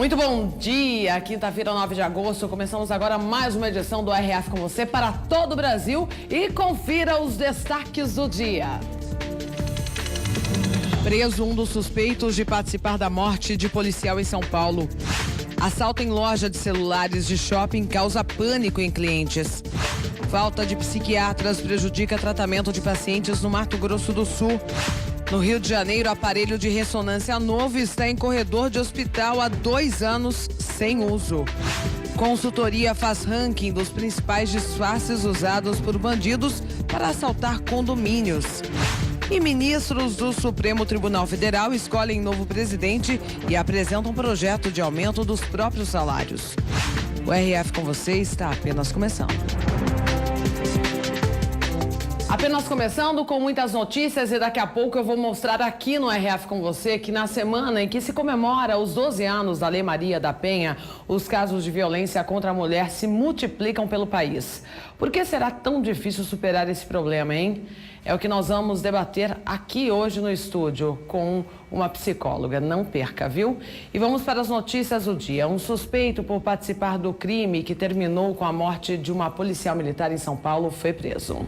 Muito bom dia, quinta-feira, 9 de agosto. Começamos agora mais uma edição do RF com você para todo o Brasil e confira os destaques do dia. Preso um dos suspeitos de participar da morte de policial em São Paulo. Assalto em loja de celulares de shopping causa pânico em clientes. Falta de psiquiatras prejudica tratamento de pacientes no Mato Grosso do Sul. No Rio de Janeiro, aparelho de ressonância novo está em corredor de hospital há 2 anos sem uso. Consultoria faz ranking dos principais disfarces usados por bandidos para assaltar condomínios. E ministros do Supremo Tribunal Federal escolhem novo presidente e apresentam um projeto de aumento dos próprios salários. O RF com você está apenas começando. Apenas começando com muitas notícias e daqui a pouco eu vou mostrar aqui no RF com você que na semana em que se comemora os 12 anos da Lei Maria da Penha, os casos de violência contra a mulher se multiplicam pelo país. Por que será tão difícil superar esse problema, hein? É o que nós vamos debater aqui hoje no estúdio com uma psicóloga. Não perca, viu? E vamos para as notícias do dia. Um suspeito por participar do crime que terminou com a morte de uma policial militar em São Paulo foi preso.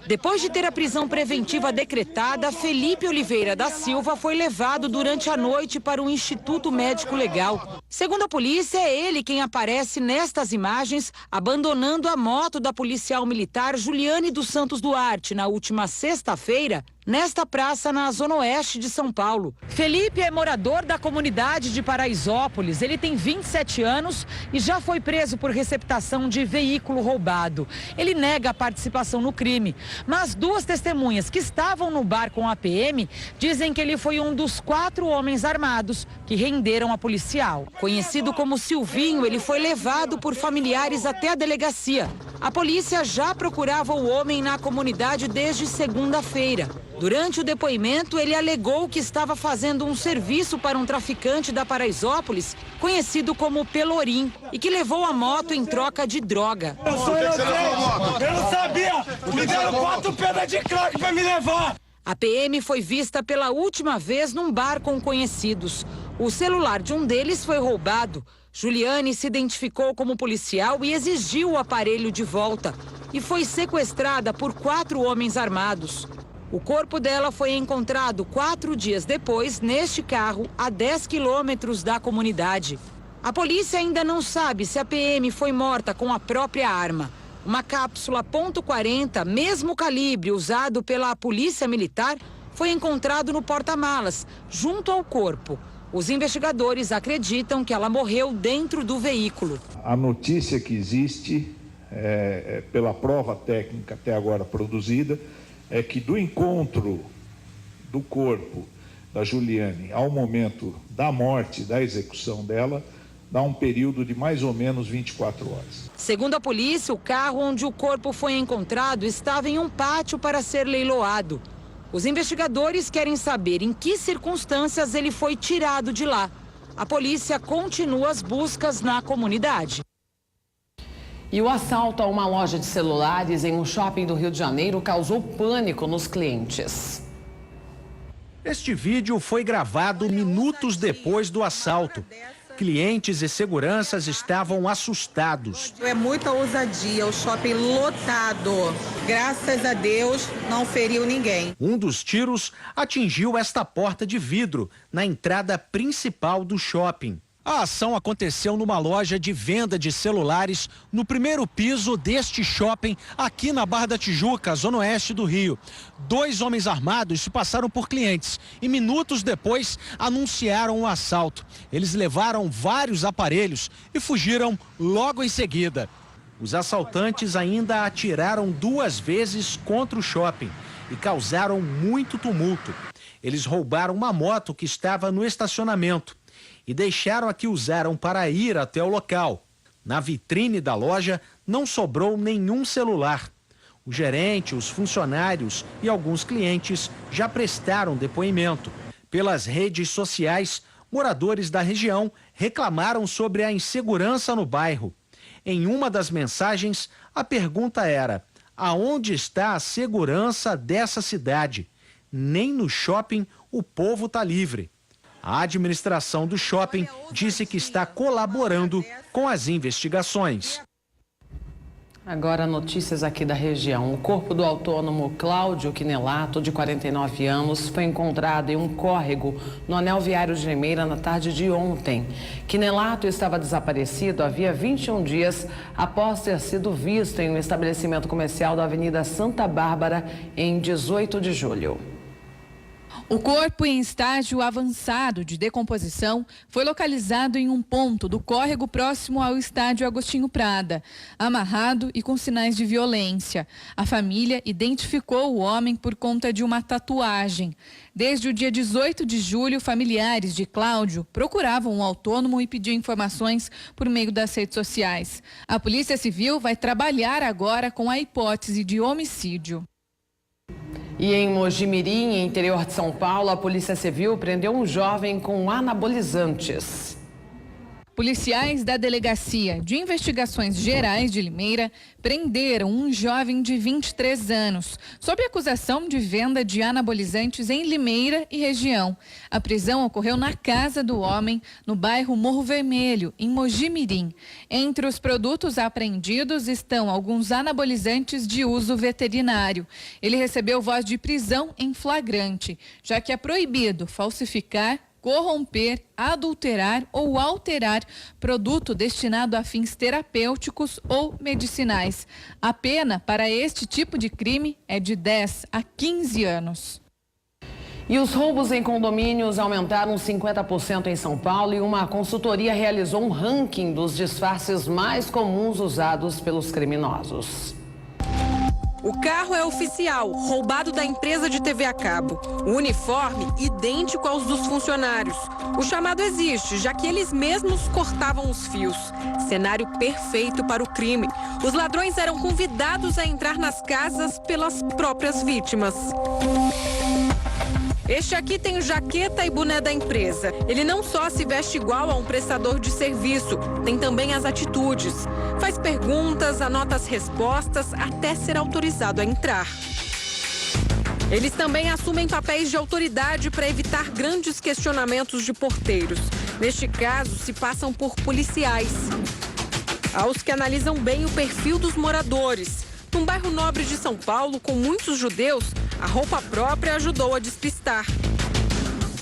Depois de ter a prisão preventiva decretada, Felipe Oliveira da Silva foi levado durante a noite para o Instituto Médico Legal. Segundo a polícia, é ele quem aparece nestas imagens abandonando a moto da policial militar Juliane dos Santos Duarte na última sexta-feira, nesta praça na Zona Oeste de São Paulo. Felipe é morador da comunidade de Paraisópolis. Ele tem 27 anos e já foi preso por receptação de veículo roubado. Ele nega a participação no crime, mas 2 testemunhas que estavam no bar com a PM dizem que ele foi um dos 4 homens armados que renderam a policial. Conhecido como Silvinho, ele foi levado por familiares até a delegacia. A polícia já procurava o homem na comunidade desde segunda-feira. Durante o depoimento, ele alegou que estava fazendo um serviço para um traficante da Paraisópolis, conhecido como Pelourinho, e que levou a moto em troca de droga. Eu não sabia! Me deram 4 pedras de crack para me levar! A PM foi vista pela última vez num bar com conhecidos. O celular de um deles foi roubado. Juliane se identificou como policial e exigiu o aparelho de volta. E foi sequestrada por 4 homens armados. O corpo dela foi encontrado 4 dias depois, neste carro, a 10 quilômetros da comunidade. A polícia ainda não sabe se a PM foi morta com a própria arma. Uma cápsula .40, mesmo calibre usado pela polícia militar, foi encontrado no porta-malas, junto ao corpo. Os investigadores acreditam que ela morreu dentro do veículo. A notícia que existe, pela prova técnica até agora produzida, é que do encontro do corpo da Juliane ao momento da morte, da execução dela, dá um período de mais ou menos 24 horas. Segundo a polícia, o carro onde o corpo foi encontrado estava em um pátio para ser leiloado. Os investigadores querem saber em que circunstâncias ele foi tirado de lá. A polícia continua as buscas na comunidade. E o assalto a uma loja de celulares em um shopping do Rio de Janeiro causou pânico nos clientes. Este vídeo foi gravado minutos depois do assalto. Clientes e seguranças estavam assustados. É muita ousadia, o shopping lotado. Graças a Deus, não feriu ninguém. Um dos tiros atingiu esta porta de vidro na entrada principal do shopping. A ação aconteceu numa loja de venda de celulares no primeiro piso deste shopping aqui na Barra da Tijuca, zona oeste do Rio. 2 homens armados se passaram por clientes e minutos depois anunciaram o assalto. Eles levaram vários aparelhos e fugiram logo em seguida. Os assaltantes ainda atiraram 2 vezes contra o shopping e causaram muito tumulto. Eles roubaram uma moto que estava no estacionamento e deixaram a que usaram para ir até o local. Na vitrine da loja não sobrou nenhum celular. O gerente, os funcionários e alguns clientes já prestaram depoimento. Pelas redes sociais, moradores da região reclamaram sobre a insegurança no bairro. Em uma das mensagens, a pergunta era: aonde está a segurança dessa cidade? Nem no shopping o povo está livre. A administração do shopping disse que está colaborando com as investigações. Agora notícias aqui da região. O corpo do autônomo Cláudio Quinelato, de 49 anos, foi encontrado em um córrego no anel viário de Limeira na tarde de ontem. Quinelato estava desaparecido havia 21 dias após ter sido visto em um estabelecimento comercial da Avenida Santa Bárbara em 18 de julho. O corpo em estágio avançado de decomposição foi localizado em um ponto do córrego próximo ao estádio Agostinho Prada, amarrado e com sinais de violência. A família identificou o homem por conta de uma tatuagem. Desde o dia 18 de julho, familiares de Cláudio procuravam o autônomo e pediam informações por meio das redes sociais. A Polícia Civil vai trabalhar agora com a hipótese de homicídio. E em Mojimirim, interior de São Paulo, a Polícia Civil prendeu um jovem com anabolizantes. Policiais da Delegacia de Investigações Gerais de Limeira prenderam um jovem de 23 anos, sob acusação de venda de anabolizantes em Limeira e região. A prisão ocorreu na casa do homem, no bairro Morro Vermelho, em Mojimirim. Entre os produtos apreendidos estão alguns anabolizantes de uso veterinário. Ele recebeu voz de prisão em flagrante, já que é proibido falsificar, corromper, adulterar ou alterar produto destinado a fins terapêuticos ou medicinais. A pena para este tipo de crime é de 10 a 15 anos. E os roubos em condomínios aumentaram 50% em São Paulo e uma consultoria realizou um ranking dos disfarces mais comuns usados pelos criminosos. O carro é oficial, roubado da empresa de TV a cabo. O uniforme, idêntico aos dos funcionários. O chamado existe, já que eles mesmos cortavam os fios. Cenário perfeito para o crime. Os ladrões eram convidados a entrar nas casas pelas próprias vítimas. Este aqui tem jaqueta e boné da empresa. Ele não só se veste igual a um prestador de serviço, tem também as atitudes. Faz perguntas, anota as respostas, até ser autorizado a entrar. Eles também assumem papéis de autoridade para evitar grandes questionamentos de porteiros. Neste caso, se passam por policiais. Aos que analisam bem o perfil dos moradores. Num bairro nobre de São Paulo, com muitos judeus, a roupa própria ajudou a despistar.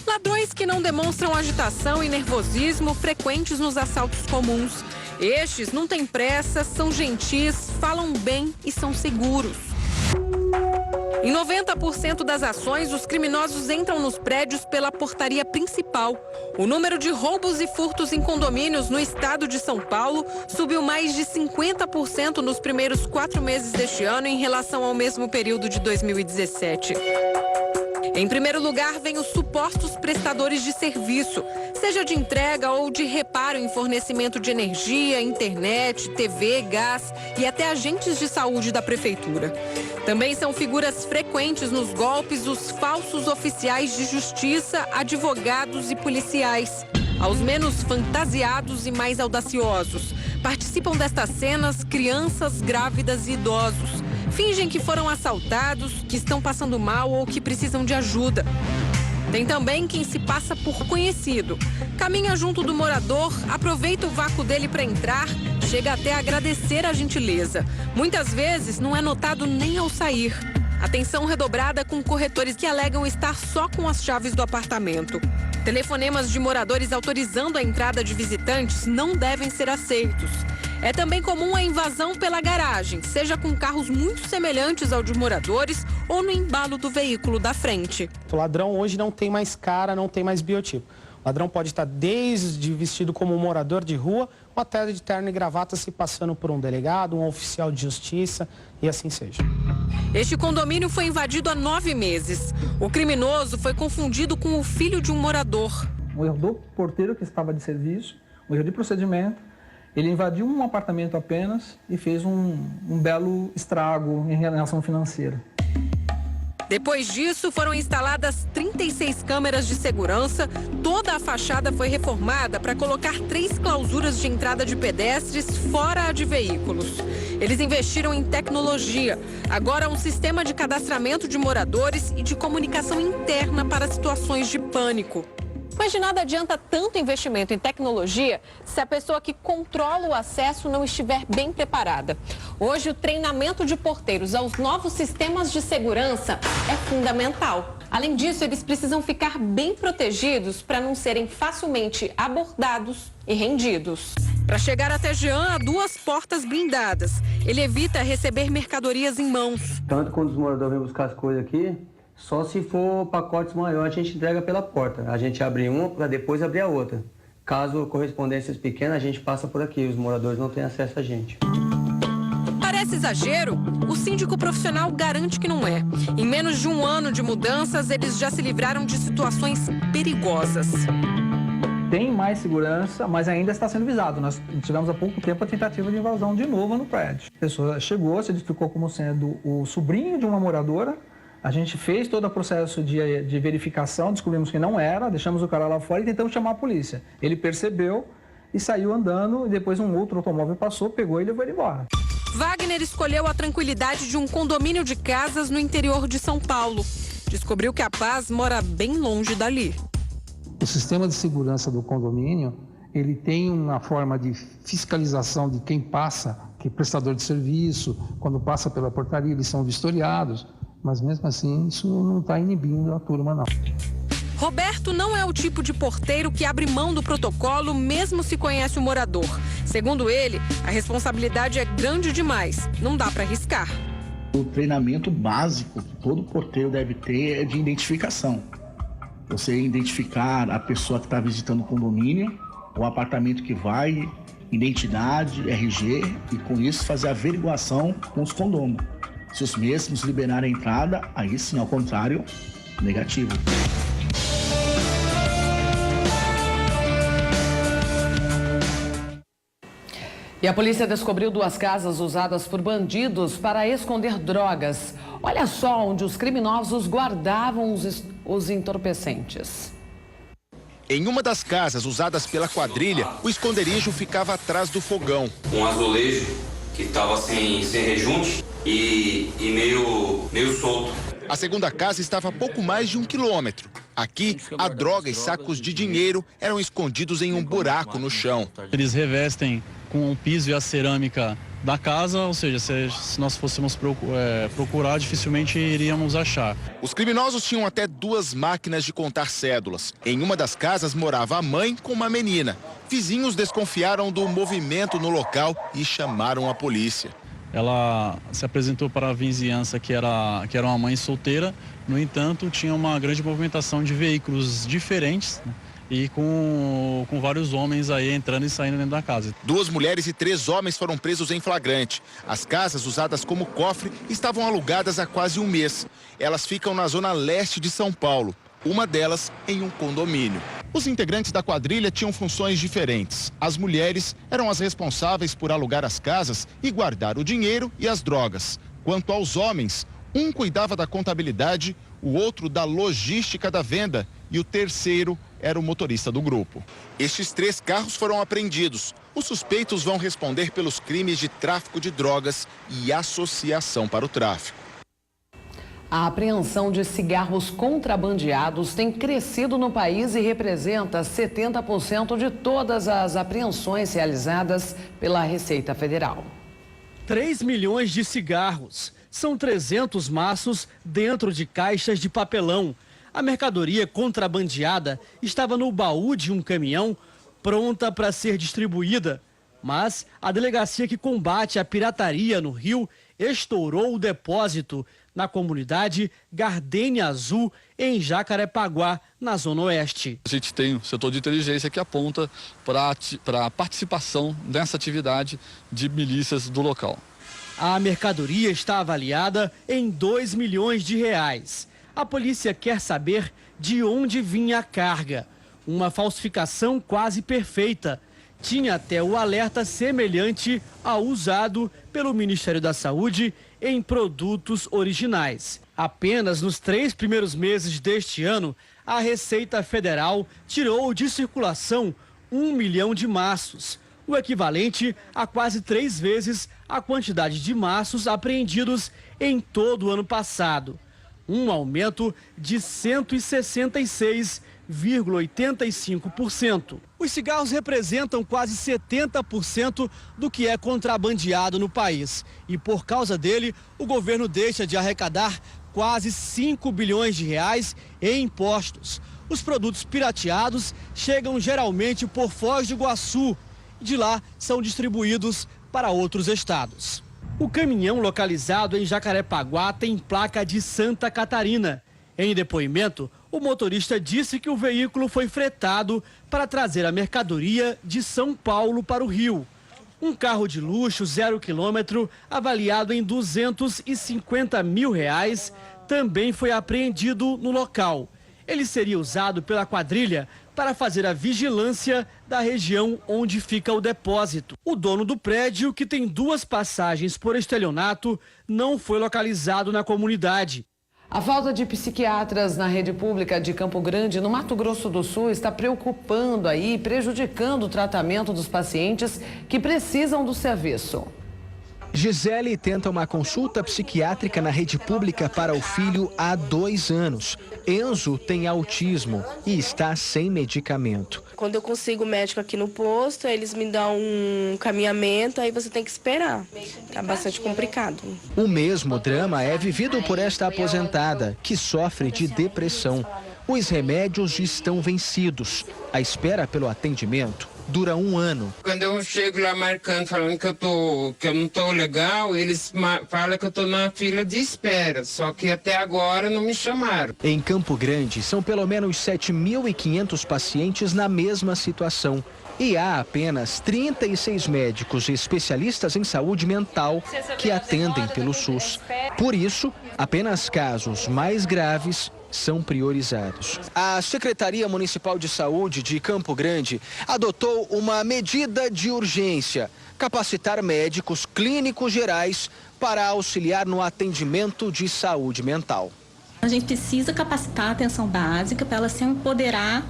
Ladrões que não demonstram agitação e nervosismo frequentes nos assaltos comuns. Estes não têm pressa, são gentis, falam bem e são seguros. Em 90% das ações, os criminosos entram nos prédios pela portaria principal. O número de roubos e furtos em condomínios no estado de São Paulo subiu mais de 50% nos primeiros 4 meses deste ano em relação ao mesmo período de 2017. Em primeiro lugar, vem os supostos prestadores de serviço, seja de entrega ou de reparo em fornecimento de energia, internet, TV, gás e até agentes de saúde da prefeitura. Também são figuras frequentes nos golpes os falsos oficiais de justiça, advogados e policiais. Aos menos fantasiados e mais audaciosos. Participam destas cenas crianças, grávidas e idosos. Fingem que foram assaltados, que estão passando mal ou que precisam de ajuda. Tem também quem se passa por conhecido. Caminha junto do morador, aproveita o vácuo dele para entrar, chega até a agradecer a gentileza. Muitas vezes não é notado nem ao sair. Atenção redobrada com corretores que alegam estar só com as chaves do apartamento. Telefonemas de moradores autorizando a entrada de visitantes não devem ser aceitos. É também comum a invasão pela garagem, seja com carros muito semelhantes ao de moradores ou no embalo do veículo da frente. O ladrão hoje não tem mais cara, não tem mais biotipo. O ladrão pode estar desde vestido como um morador de rua ou até de terno e gravata se passando por um delegado, um oficial de justiça e assim seja. Este condomínio foi invadido há 9 meses. O criminoso foi confundido com o filho de um morador. Um erro do porteiro que estava de serviço, um erro de procedimento. Ele invadiu um apartamento apenas e fez um belo estrago em relação financeira. Depois disso, foram instaladas 36 câmeras de segurança. Toda a fachada foi reformada para colocar 3 clausuras de entrada de pedestres fora a de veículos. Eles investiram em tecnologia. Agora, um sistema de cadastramento de moradores e de comunicação interna para situações de pânico. Mas de nada adianta tanto investimento em tecnologia se a pessoa que controla o acesso não estiver bem preparada. Hoje, o treinamento de porteiros aos novos sistemas de segurança é fundamental. Além disso, eles precisam ficar bem protegidos para não serem facilmente abordados e rendidos. Para chegar até Jean, há 2 portas blindadas. Ele evita receber mercadorias em mãos. Tanto quando os moradores vêm buscar as coisas aqui, só se for pacotes maiores a gente entrega pela porta. A gente abre uma para depois abrir a outra. Caso correspondências pequenas, a gente passa por aqui. Os moradores não têm acesso a gente. Parece exagero? O síndico profissional garante que não é. Em menos de 1 ano de mudanças, eles já se livraram de situações perigosas. Tem mais segurança, mas ainda está sendo visado. Nós tivemos há pouco tempo a tentativa de invasão de novo no prédio. A pessoa chegou, se identificou como sendo o sobrinho de uma moradora. A gente fez todo o processo de verificação, descobrimos que não era, deixamos o cara lá fora e tentamos chamar a polícia. Ele percebeu e saiu andando, e depois um outro automóvel passou, pegou ele e levou ele embora. Wagner escolheu a tranquilidade de um condomínio de casas no interior de São Paulo. Descobriu que a paz mora bem longe dali. O sistema de segurança do condomínio, ele tem uma forma de fiscalização de quem passa, que é prestador de serviço, quando passa pela portaria eles são vistoriados, mas mesmo assim isso não está inibindo a turma não. Roberto não é o tipo de porteiro que abre mão do protocolo, mesmo se conhece o morador. Segundo ele, a responsabilidade é grande demais, não dá para arriscar. O treinamento básico que todo porteiro deve ter é de identificação. Você identificar a pessoa que está visitando o condomínio, o apartamento que vai, identidade, RG, e com isso fazer a averiguação com os condôminos. Se os mesmos liberarem a entrada, aí sim, ao contrário, negativo. E a polícia descobriu 2 casas usadas por bandidos para esconder drogas. Olha só onde os criminosos guardavam os entorpecentes. Em uma das casas usadas pela quadrilha, o esconderijo ficava atrás do fogão. Um azulejo que estava sem rejunte e meio solto. A segunda casa estava a pouco mais de 1 quilômetro. Aqui, a droga e sacos de dinheiro eram escondidos em um buraco no chão. Eles revestem com o piso e a cerâmica da casa, ou seja, se nós fôssemos procurar, dificilmente iríamos achar. Os criminosos tinham até 2 máquinas de contar cédulas. Em uma das casas morava a mãe com uma menina. Vizinhos desconfiaram do movimento no local e chamaram a polícia. Ela se apresentou para a vizinhança que era uma mãe solteira, no entanto, tinha uma grande movimentação de veículos diferentes, né? E com vários homens aí entrando e saindo dentro da casa. 2 mulheres e 3 homens foram presos em flagrante. As casas usadas como cofre estavam alugadas há quase 1 mês. Elas ficam na zona leste de São Paulo, uma delas em um condomínio. Os integrantes da quadrilha tinham funções diferentes. As mulheres eram as responsáveis por alugar as casas e guardar o dinheiro e as drogas. Quanto aos homens, um cuidava da contabilidade, o outro da logística da venda e o terceiro era o motorista do grupo. Estes 3 carros foram apreendidos. Os suspeitos vão responder pelos crimes de tráfico de drogas e associação para o tráfico. A apreensão de cigarros contrabandeados tem crescido no país e representa 70% de todas as apreensões realizadas pela Receita Federal. 3 milhões de cigarros. São 300 maços dentro de caixas de papelão. A mercadoria contrabandeada estava no baú de um caminhão, pronta para ser distribuída. Mas a delegacia que combate a pirataria no Rio estourou o depósito na comunidade Gardênia Azul, em Jacarepaguá, na Zona Oeste. A gente tem o setor de inteligência que aponta para a participação nessa atividade de milícias do local. A mercadoria está avaliada em 2 milhões de reais. A polícia quer saber de onde vinha a carga. Uma falsificação quase perfeita. Tinha até o alerta semelhante ao usado pelo Ministério da Saúde em produtos originais. Apenas nos 3 primeiros meses deste ano, a Receita Federal tirou de circulação 1 milhão de maços, o equivalente a quase 3 vezes a quantidade de maços apreendidos em todo o ano passado. Um aumento de 166 2,85%. Os cigarros representam quase 70% do que é contrabandeado no país. E por causa dele, o governo deixa de arrecadar quase 5 bilhões de reais em impostos. Os produtos pirateados chegam geralmente por Foz do Iguaçu e de lá são distribuídos para outros estados. O caminhão localizado em Jacarepaguá tem placa de Santa Catarina. Em depoimento, o motorista disse que o veículo foi fretado para trazer a mercadoria de São Paulo para o Rio. Um carro de luxo 0 quilômetro, avaliado em R$250 mil, também foi apreendido no local. Ele seria usado pela quadrilha para fazer a vigilância da região onde fica o depósito. O dono do prédio, que tem 2 passagens por estelionato, não foi localizado na comunidade. A falta de psiquiatras na rede pública de Campo Grande, no Mato Grosso do Sul, está preocupando aí, prejudicando o tratamento dos pacientes que precisam do serviço. Gisele tenta uma consulta psiquiátrica na rede pública para o filho há 2 anos. Enzo tem autismo e está sem medicamento. Quando eu consigo médico aqui no posto, eles me dão um caminhamento, aí você tem que esperar. É bastante complicado. O mesmo drama é vivido por esta aposentada, que sofre de depressão. Os remédios estão vencidos. A espera pelo atendimento dura 1 ano. Quando eu chego lá marcando, falando que eu não tô legal, eles falam que eu tô na fila de espera, só que até agora não me chamaram. Em Campo Grande, são pelo menos 7.500 pacientes na mesma situação. E há apenas 36 médicos e especialistas em saúde mental que atendem pelo SUS. Por isso, apenas casos mais graves são priorizados. A Secretaria Municipal de Saúde de Campo Grande adotou uma medida de urgência: capacitar médicos clínicos gerais para auxiliar no atendimento de saúde mental. A gente precisa capacitar a atenção básica para ela se empoderar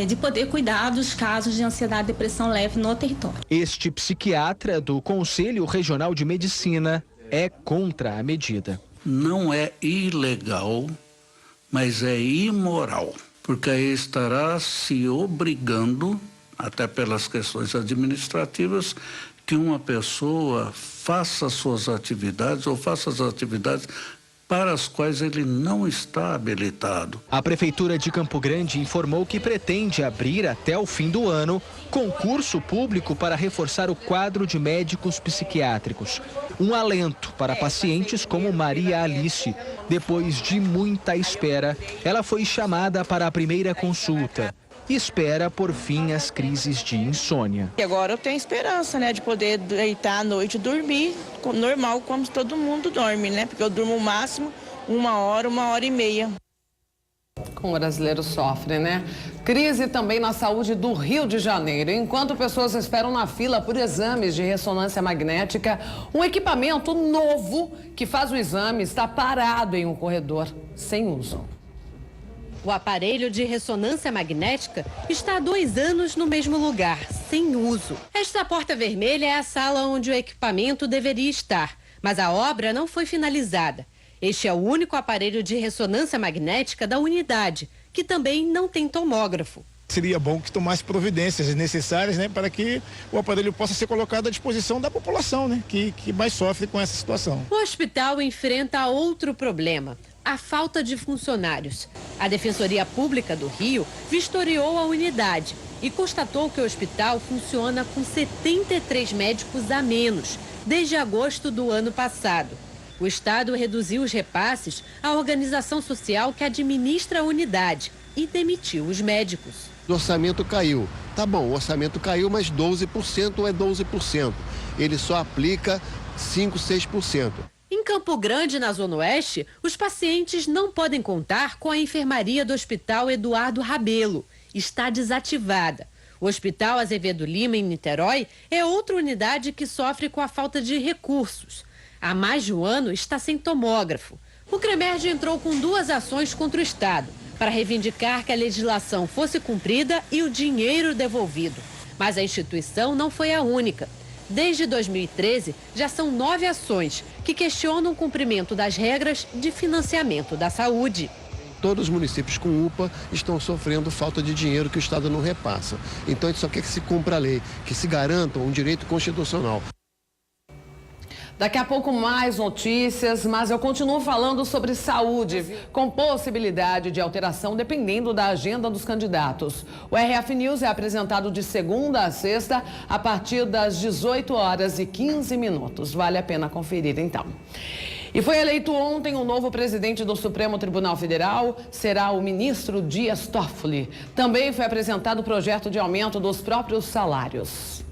de poder cuidar dos casos de ansiedade e depressão leve no território. Este psiquiatra do Conselho Regional de Medicina é contra a medida. Não é ilegal, mas é imoral, porque aí estará se obrigando, até pelas questões administrativas, que uma pessoa faça suas atividades ou faça as atividades para as quais ele não está habilitado. A Prefeitura de Campo Grande informou que pretende abrir até o fim do ano concurso público para reforçar o quadro de médicos psiquiátricos. Um alento para pacientes como Maria Alice. Depois de muita espera, ela foi chamada para a primeira consulta. Espera por fim as crises de insônia. E agora eu tenho esperança, né, de poder deitar à noite e dormir normal, como todo mundo dorme, né? Porque eu durmo o máximo 1 hora, 1h30. Como o brasileiro sofre, né? Crise também na saúde do Rio de Janeiro. Enquanto pessoas esperam na fila por exames de ressonância magnética, um equipamento novo que faz o exame está parado em um corredor sem uso. O aparelho de ressonância magnética está há 2 anos no mesmo lugar, sem uso. Esta porta vermelha é a sala onde o equipamento deveria estar, mas a obra não foi finalizada. Este é o único aparelho de ressonância magnética da unidade, que também não tem tomógrafo. Seria bom que tomasse providências necessárias, né, para que o aparelho possa ser colocado à disposição da população, né, que mais sofre com essa situação. O hospital enfrenta outro problema: a falta de funcionários. A Defensoria Pública do Rio vistoriou a unidade e constatou que o hospital funciona com 73 médicos a menos desde agosto do ano passado. O Estado reduziu os repasses à organização social que administra a unidade e demitiu os médicos. O orçamento caiu. Tá bom, o orçamento caiu, mas 12% é 12%. Ele só aplica 5, 6%. Em Campo Grande, na Zona Oeste, os pacientes não podem contar com a enfermaria do Hospital Eduardo Rabelo. Está desativada. O Hospital Azevedo Lima, em Niterói, é outra unidade que sofre com a falta de recursos. Há mais de 1 ano está sem tomógrafo. O CREMERG entrou com 2 ações contra o Estado para reivindicar que a legislação fosse cumprida e o dinheiro devolvido. Mas a instituição não foi a única. Desde 2013, já são 9 ações que questionam o cumprimento das regras de financiamento da saúde. todos os municípios com UPA estão sofrendo falta de dinheiro que o Estado não repassa. Então a gente só quer que se cumpra a lei, que se garanta um direito constitucional. Daqui a pouco mais notícias, mas eu continuo falando sobre saúde, com possibilidade de alteração dependendo da agenda dos candidatos. O RF News é apresentado de segunda a sexta, a partir das 18h15. Vale a pena conferir então. E foi eleito ontem o novo presidente do Supremo Tribunal Federal, será o ministro Dias Toffoli. Também foi apresentado o projeto de aumento dos próprios salários.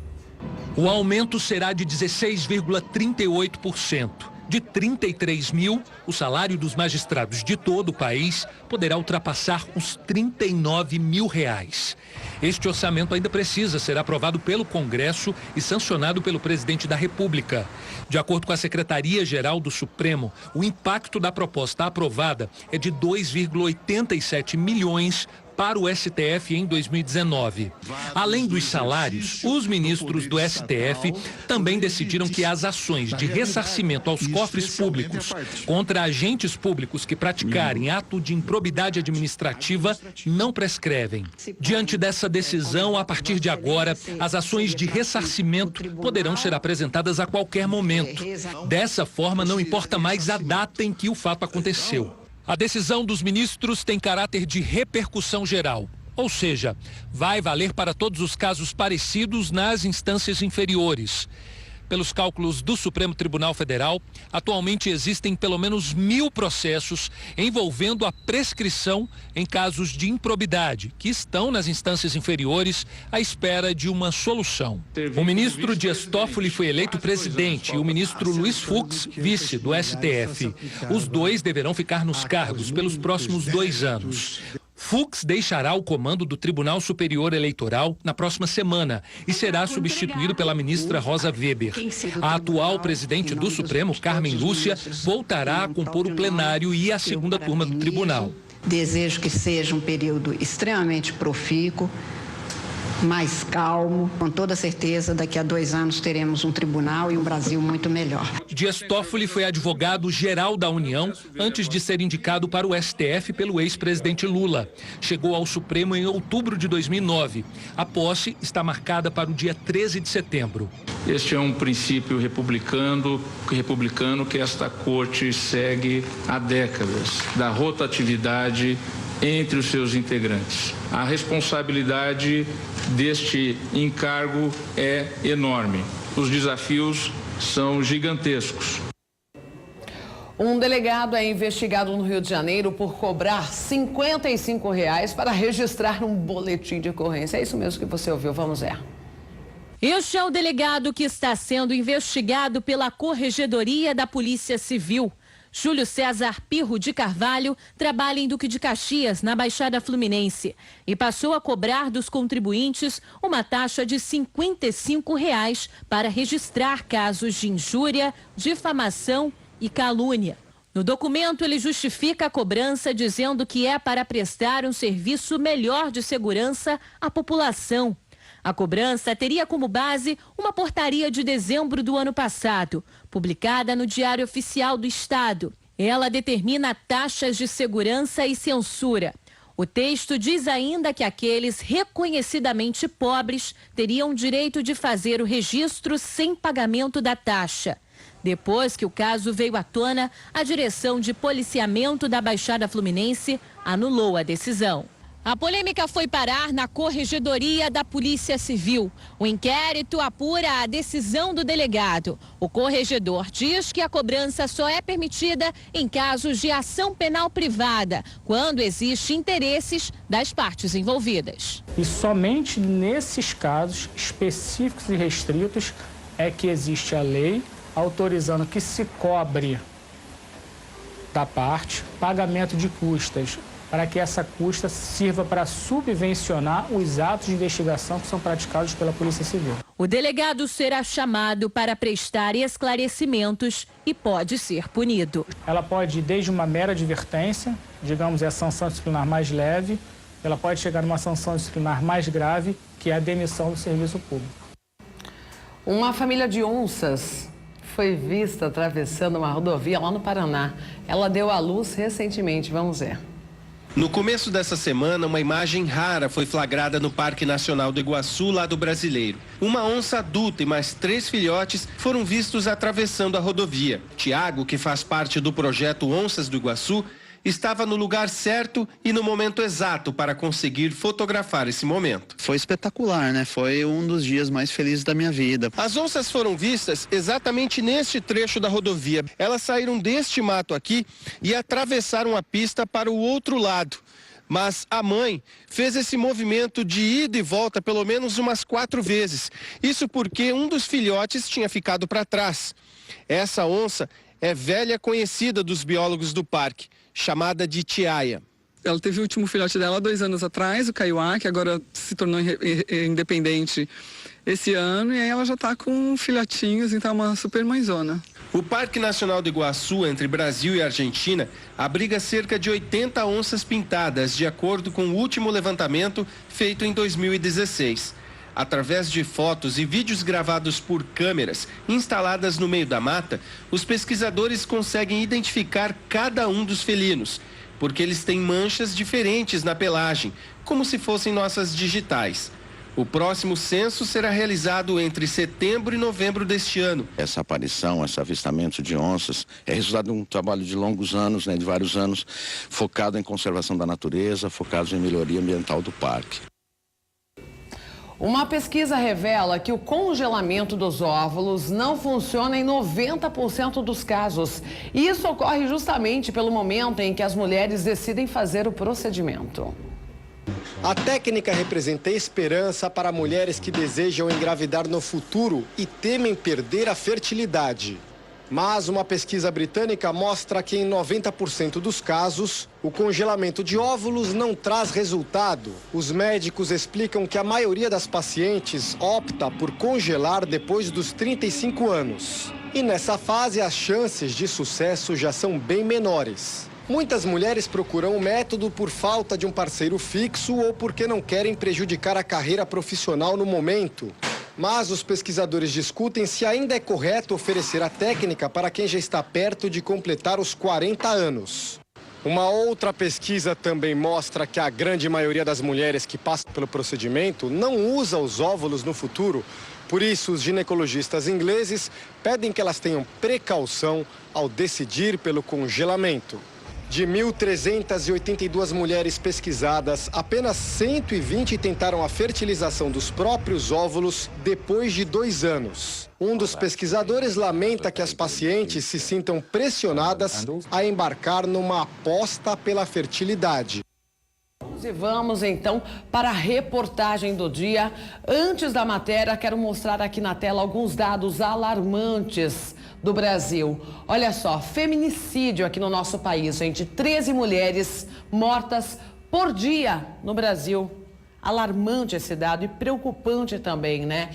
O aumento será de 16,38%. De 33 mil, o salário dos magistrados de todo o país poderá ultrapassar os 39 mil reais. Este orçamento ainda precisa ser aprovado pelo Congresso e sancionado pelo presidente da República. De acordo com a Secretaria-Geral do Supremo, o impacto da proposta aprovada é de 2,87 milhões para o STF em 2019. Além dos salários, os ministros do STF também decidiram que as ações de ressarcimento aos cofres públicos contra agentes públicos que praticarem ato de improbidade administrativa não prescrevem. Diante dessa decisão, a partir de agora, as ações de ressarcimento poderão ser apresentadas a qualquer momento. Dessa forma, não importa mais a data em que o fato aconteceu. A decisão dos ministros tem caráter de repercussão geral, ou seja, vai valer para todos os casos parecidos nas instâncias inferiores. Pelos cálculos do Supremo Tribunal Federal, atualmente existem pelo menos 1.000 processos envolvendo a prescrição em casos de improbidade, que estão nas instâncias inferiores à espera de uma solução. O ministro Dias Toffoli foi eleito presidente e o ministro Luiz Fux, vice do STF. Os dois deverão ficar nos cargos pelos próximos 2 anos. Fux deixará o comando do Tribunal Superior Eleitoral na próxima semana e será substituído pela ministra Rosa Weber. A atual presidente do Supremo, Carmen Lúcia, voltará a compor o plenário e a segunda turma do tribunal. Desejo que seja um período extremamente profícuo, mais calmo. Com toda certeza, daqui a 2 anos teremos um tribunal e um Brasil muito melhor. Dias Toffoli foi advogado-geral da União antes de ser indicado para o STF pelo ex-presidente Lula. Chegou ao Supremo em outubro de 2009. A posse está marcada para o dia 13 de setembro. Este é um princípio republicano que esta corte segue há décadas, da rotatividade entre os seus integrantes. A responsabilidade deste encargo é enorme. Os desafios são gigantescos. Um delegado é investigado no Rio de Janeiro por cobrar R$ 55 para registrar um boletim de ocorrência. É isso mesmo que você ouviu, vamos ver. Este é o delegado que está sendo investigado pela Corregedoria da Polícia Civil. Júlio César Pirro de Carvalho trabalha em Duque de Caxias, na Baixada Fluminense, e passou a cobrar dos contribuintes uma taxa de R$ 55 para registrar casos de injúria, difamação e calúnia. No documento, ele justifica a cobrança dizendo que é para prestar um serviço melhor de segurança à população. A cobrança teria como base uma portaria de dezembro do ano passado, publicada no Diário Oficial do Estado. Ela determina taxas de segurança e censura. O texto diz ainda que aqueles reconhecidamente pobres teriam direito de fazer o registro sem pagamento da taxa. Depois que o caso veio à tona, a Direção de Policiamento da Baixada Fluminense anulou a decisão. A polêmica foi parar na Corregedoria da Polícia Civil. O inquérito apura a decisão do delegado. O corregedor diz que a cobrança só é permitida em casos de ação penal privada, quando existem interesses das partes envolvidas. E somente nesses casos específicos e restritos é que existe a lei autorizando que se cobre da parte pagamento de custas, para que essa custa sirva para subvencionar os atos de investigação que são praticados pela Polícia Civil. O delegado será chamado para prestar esclarecimentos e pode ser punido. Ela pode ir desde uma mera advertência, digamos, é a sanção disciplinar mais leve, ela pode chegar numa sanção disciplinar mais grave, que é a demissão do serviço público. Uma família de onças foi vista atravessando uma rodovia lá no Paraná. Ela deu à luz recentemente, vamos ver. No começo dessa semana, uma imagem rara foi flagrada no Parque Nacional do Iguaçu, lado brasileiro. Uma onça adulta e mais 3 filhotes foram vistos atravessando a rodovia. Tiago, que faz parte do projeto Onças do Iguaçu, estava no lugar certo e no momento exato para conseguir fotografar esse momento. Foi espetacular, né? Foi um dos dias mais felizes da minha vida. As onças foram vistas exatamente neste trecho da rodovia. Elas saíram deste mato aqui e atravessaram a pista para o outro lado. Mas a mãe fez esse movimento de ida e volta pelo menos umas 4 vezes. Isso porque um dos filhotes tinha ficado para trás. Essa onça é velha conhecida dos biólogos do parque, chamada de tiaia. Ela teve o último filhote dela 2 anos atrás, o Kaiowá, que agora se tornou independente esse ano, e aí ela já está com filhotinhos, então é uma super mãezona. O Parque Nacional do Iguaçu, entre Brasil e Argentina, abriga cerca de 80 onças pintadas, de acordo com o último levantamento feito em 2016. Através de fotos e vídeos gravados por câmeras instaladas no meio da mata, os pesquisadores conseguem identificar cada um dos felinos, porque eles têm manchas diferentes na pelagem, como se fossem nossas digitais. O próximo censo será realizado entre setembro e novembro deste ano. Essa aparição, esse avistamento de onças é resultado de um trabalho de longos anos, de vários anos, focado em conservação da natureza, focado em melhoria ambiental do parque. Uma pesquisa revela que o congelamento dos óvulos não funciona em 90% dos casos. E isso ocorre justamente pelo momento em que as mulheres decidem fazer o procedimento. A técnica representa esperança para mulheres que desejam engravidar no futuro e temem perder a fertilidade. Mas uma pesquisa britânica mostra que em 90% dos casos, o congelamento de óvulos não traz resultado. Os médicos explicam que a maioria das pacientes opta por congelar depois dos 35 anos. E nessa fase, as chances de sucesso já são bem menores. Muitas mulheres procuram o método por falta de um parceiro fixo ou porque não querem prejudicar a carreira profissional no momento. Mas os pesquisadores discutem se ainda é correto oferecer a técnica para quem já está perto de completar os 40 anos. Uma outra pesquisa também mostra que a grande maioria das mulheres que passam pelo procedimento não usa os óvulos no futuro. Por isso, os ginecologistas ingleses pedem que elas tenham precaução ao decidir pelo congelamento. De 1.382 mulheres pesquisadas, apenas 120 tentaram a fertilização dos próprios óvulos depois de 2 anos. Um dos pesquisadores lamenta que as pacientes se sintam pressionadas a embarcar numa aposta pela fertilidade. E vamos então para a reportagem do dia. Antes da matéria, quero mostrar aqui na tela alguns dados alarmantes do Brasil. Olha só, feminicídio aqui no nosso país, gente. 13 mulheres mortas por dia no Brasil. Alarmante esse dado e preocupante também, né?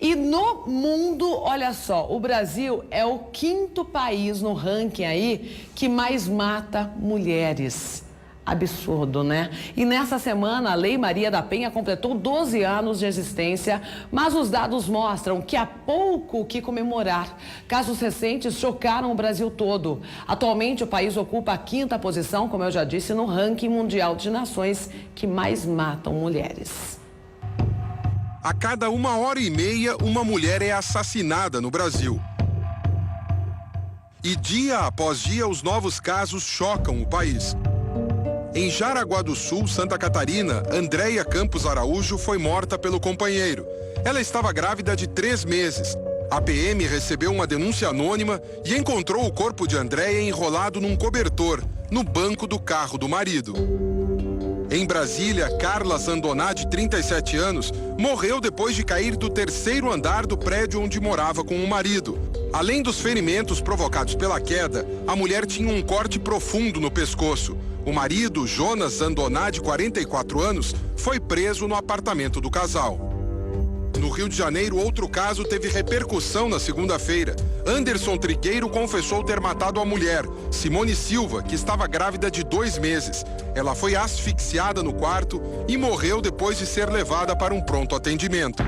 E no mundo, olha só, o Brasil é o 5º país no ranking aí que mais mata mulheres. Absurdo, né? E nessa semana, a Lei Maria da Penha completou 12 anos de existência, mas os dados mostram que há pouco o que comemorar. Casos recentes chocaram o Brasil todo. Atualmente, o país ocupa a 5ª posição, como eu já disse, no ranking mundial de nações que mais matam mulheres. A cada 1h30, uma mulher é assassinada no Brasil. E dia após dia, os novos casos chocam o país. Em Jaraguá do Sul, Santa Catarina, Andréia Campos Araújo foi morta pelo companheiro. Ela estava grávida de 3 meses. A PM recebeu uma denúncia anônima e encontrou o corpo de Andréia enrolado num cobertor, no banco do carro do marido. Em Brasília, Carla Zandoná, de 37 anos, morreu depois de cair do 3º andar do prédio onde morava com o marido. Além dos ferimentos provocados pela queda, a mulher tinha um corte profundo no pescoço. O marido, Jonas Zandoná, de 44 anos, foi preso no apartamento do casal. No Rio de Janeiro, outro caso teve repercussão na segunda-feira. Anderson Trigueiro confessou ter matado a mulher, Simone Silva, que estava grávida de 2 meses. Ela foi asfixiada no quarto e morreu depois de ser levada para um pronto atendimento.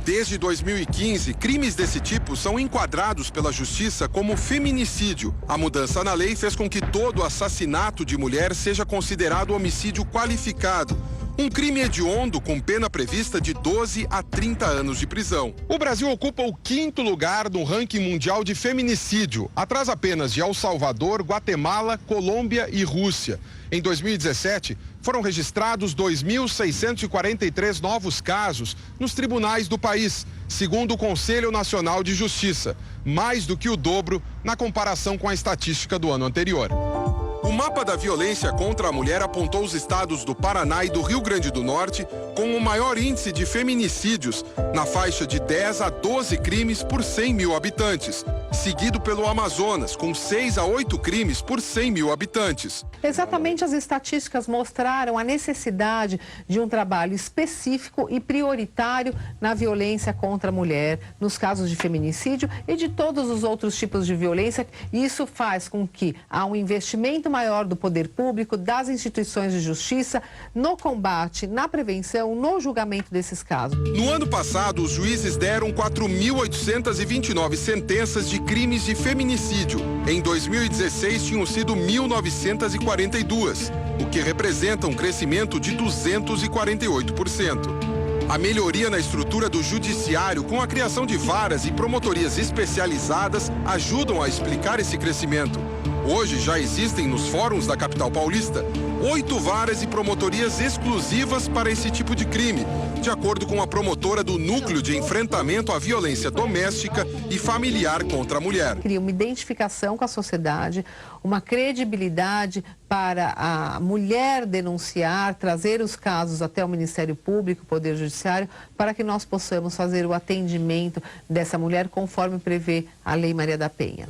Desde 2015, crimes desse tipo são enquadrados pela Justiça como feminicídio. A mudança na lei fez com que todo assassinato de mulher seja considerado homicídio qualificado. Um crime hediondo com pena prevista de 12 a 30 anos de prisão. O Brasil ocupa o 5º lugar no ranking mundial de feminicídio, atrás apenas de El Salvador, Guatemala, Colômbia e Rússia. Em 2017, foram registrados 2.643 novos casos nos tribunais do país, segundo o Conselho Nacional de Justiça, mais do que o dobro na comparação com a estatística do ano anterior. O mapa da violência contra a mulher apontou os estados do Paraná e do Rio Grande do Norte com o maior índice de feminicídios, na faixa de 10 a 12 crimes por 100 mil habitantes, seguido pelo Amazonas, com 6 a 8 crimes por 100 mil habitantes. Exatamente, as estatísticas mostraram a necessidade de um trabalho específico e prioritário na violência contra a mulher, nos casos de feminicídio e de todos os outros tipos de violência. Isso faz com que há um investimento maior do poder público, das instituições de justiça, no combate, na prevenção, no julgamento desses casos. No ano passado, os juízes deram 4.829 sentenças de crimes de feminicídio. Em 2016, tinham sido 1.942, o que representa um crescimento de 248%. A melhoria na estrutura do judiciário, com a criação de varas e promotorias especializadas, ajudam a explicar esse crescimento. Hoje já existem nos fóruns da capital paulista 8 varas e promotorias exclusivas para esse tipo de crime, de acordo com a promotora do Núcleo de Enfrentamento à Violência Doméstica e Familiar contra a Mulher. Cria uma identificação com a sociedade, uma credibilidade para a mulher denunciar, trazer os casos até o Ministério Público, o Poder Judiciário, para que nós possamos fazer o atendimento dessa mulher conforme prevê a Lei Maria da Penha.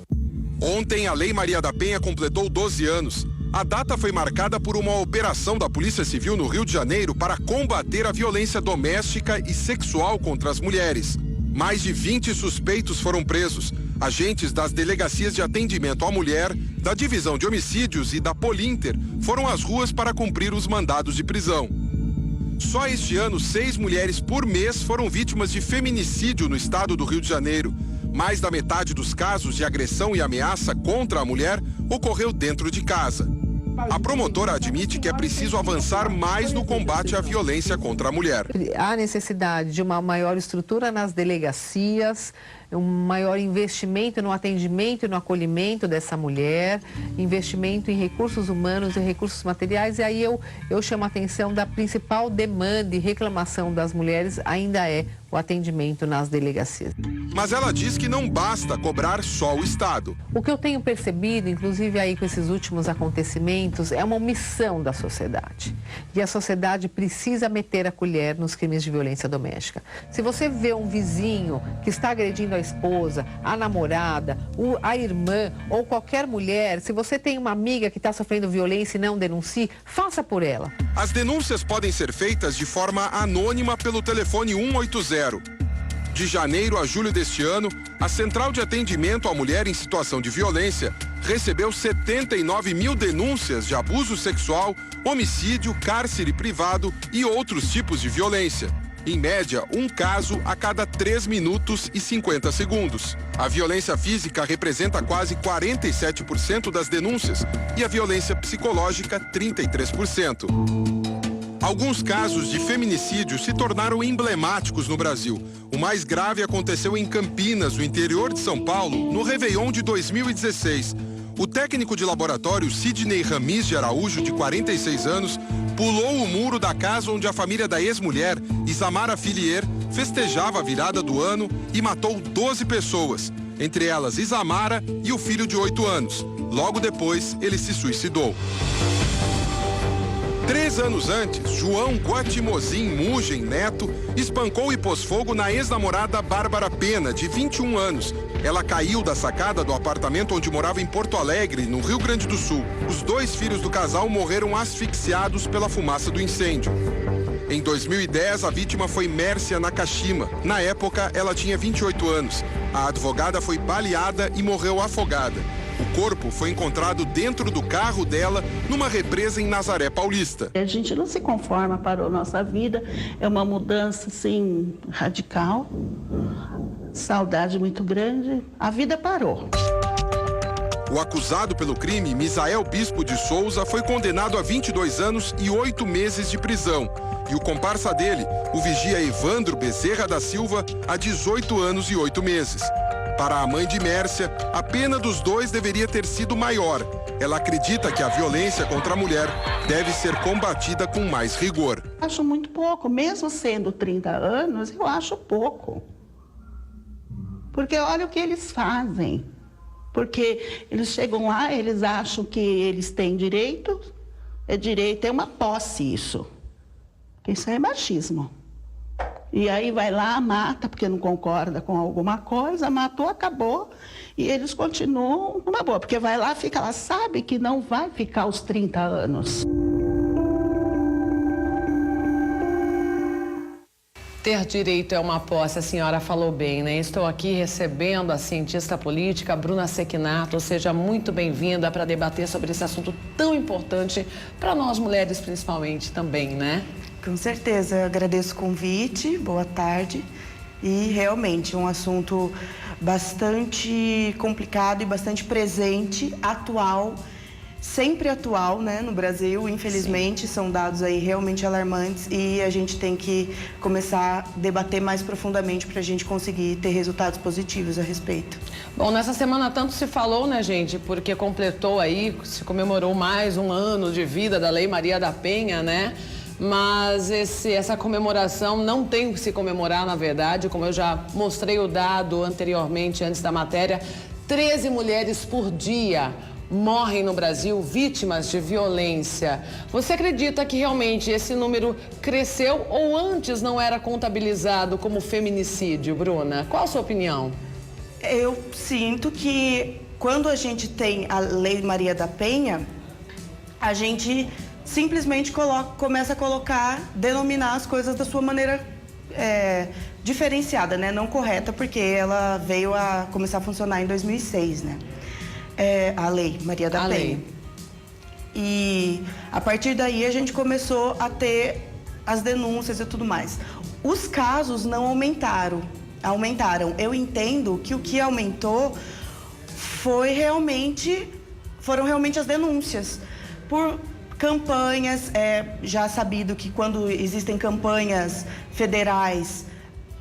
Ontem, a Lei Maria da Penha completou 12 anos. A data foi marcada por uma operação da Polícia Civil no Rio de Janeiro para combater a violência doméstica e sexual contra as mulheres. Mais de 20 suspeitos foram presos. Agentes das Delegacias de Atendimento à Mulher, da Divisão de Homicídios e da Polinter foram às ruas para cumprir os mandados de prisão. Só este ano, 6 mulheres por mês foram vítimas de feminicídio no estado do Rio de Janeiro. Mais da metade dos casos de agressão e ameaça contra a mulher ocorreu dentro de casa. A promotora admite que é preciso avançar mais no combate à violência contra a mulher. Há necessidade de uma maior estrutura nas delegacias, um maior investimento no atendimento e no acolhimento dessa mulher, investimento em recursos humanos e recursos materiais. E aí eu chamo a atenção da principal demanda e reclamação das mulheres ainda é o atendimento nas delegacias. Mas ela diz que não basta cobrar só o Estado. O que eu tenho percebido, inclusive aí com esses últimos acontecimentos, é uma omissão da sociedade. E a sociedade precisa meter a colher nos crimes de violência doméstica. Se você vê um vizinho que está agredindo a esposa, a namorada, a irmã ou qualquer mulher, se você tem uma amiga que está sofrendo violência e não denuncie, faça por ela. As denúncias podem ser feitas de forma anônima pelo telefone 180. De janeiro a julho deste ano, a Central de Atendimento à Mulher em Situação de Violência recebeu 79 mil denúncias de abuso sexual, homicídio, cárcere privado e outros tipos de violência. Em média, um caso a cada 3 minutos e 50 segundos. A violência física representa quase 47% das denúncias e a violência psicológica, 33%. Alguns casos de feminicídio se tornaram emblemáticos no Brasil. O mais grave aconteceu em Campinas, no interior de São Paulo, no Réveillon de 2016. O técnico de laboratório Sidney Ramis de Araújo, de 46 anos, pulou o muro da casa onde a família da ex-mulher, Isamara Fillier, festejava a virada do ano e matou 12 pessoas, entre elas Isamara e o filho de 8 anos. Logo depois, ele se suicidou. 3 anos antes, João Guatimozin Mugem Neto espancou e pôs fogo na ex-namorada Bárbara Pena, de 21 anos. Ela caiu da sacada do apartamento onde morava em Porto Alegre, no Rio Grande do Sul. Os 2 filhos do casal morreram asfixiados pela fumaça do incêndio. Em 2010, a vítima foi Mércia Nakashima. Na época, ela tinha 28 anos. A advogada foi baleada e morreu afogada. O corpo foi encontrado dentro do carro dela, numa represa em Nazaré Paulista. A gente não se conforma, parou nossa vida, é uma mudança, assim, radical, saudade muito grande, a vida parou. O acusado pelo crime, Misael Bispo de Souza, foi condenado a 22 anos e 8 meses de prisão. E o comparsa dele, o vigia Evandro Bezerra da Silva, a 18 anos e 8 meses. Para a mãe de Mércia, a pena dos dois deveria ter sido maior. Ela acredita que a violência contra a mulher deve ser combatida com mais rigor. Acho muito pouco, mesmo sendo 30 anos, eu acho pouco. Porque olha o que eles fazem. Porque eles chegam lá, eles acham que eles têm direito, é uma posse isso. Isso é machismo. E aí vai lá, mata, porque não concorda com alguma coisa, matou, acabou. E eles continuam numa boa, porque vai lá, fica lá, sabe que não vai ficar os 30 anos. Ter direito é uma posse, a senhora falou bem, né? Estou aqui recebendo a cientista política Bruna Sequinato. Seja muito bem-vinda para debater sobre esse assunto tão importante para nós mulheres, principalmente, também, né? Com certeza, eu agradeço o convite, boa tarde. E realmente um assunto bastante complicado e bastante presente, atual, sempre atual, né, no Brasil, infelizmente. Sim. São dados aí realmente alarmantes e a gente tem que começar a debater mais profundamente para a gente conseguir ter resultados positivos a respeito. Bom, nessa semana tanto se falou, né, gente, porque completou aí, se comemorou mais um ano de vida da Lei Maria da Penha, né? Mas essa comemoração não tem que se comemorar, na verdade, como eu já mostrei o dado anteriormente, antes da matéria, 13 mulheres por dia morrem no Brasil vítimas de violência. Você acredita que realmente esse número cresceu ou antes não era contabilizado como feminicídio, Bruna? Qual a sua opinião? Eu sinto que quando a gente tem a Lei Maria da Penha, a gente simplesmente começa a denominar as coisas da sua maneira diferenciada, né? Não correta, porque ela veio a começar a funcionar em 2006, né? A Lei Maria da Penha. E a partir daí a gente começou a ter as denúncias e tudo mais. Os casos não aumentaram. Eu entendo que o que aumentou foram realmente as denúncias. Por campanhas, já sabido que quando existem campanhas federais,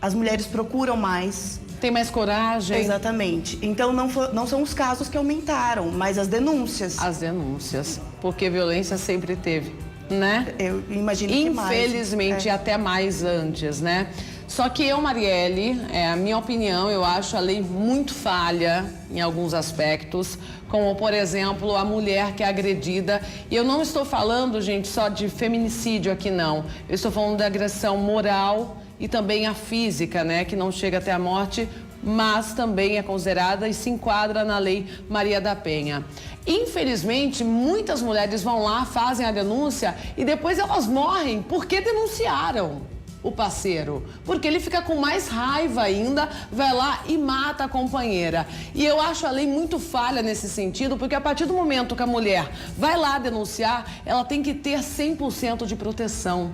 as mulheres procuram mais. Tem mais coragem. Exatamente. Então não são os casos que aumentaram, mas as denúncias. As denúncias, porque violência sempre teve, né? Eu imagino que mais. Infelizmente, até mais antes, né? Só que eu, Marielle, a minha opinião, eu acho a lei muito falha em alguns aspectos, como, por exemplo, a mulher que é agredida. E eu não estou falando, gente, só de feminicídio aqui, não. Eu estou falando da agressão moral e também a física, né, que não chega até a morte, mas também é considerada e se enquadra na Lei Maria da Penha. Infelizmente, muitas mulheres vão lá, fazem a denúncia e depois elas morrem porque denunciaram o parceiro, porque ele fica com mais raiva ainda, vai lá e mata a companheira. E eu acho a lei muito falha nesse sentido, porque a partir do momento que a mulher vai lá denunciar, ela tem que ter 100% de proteção.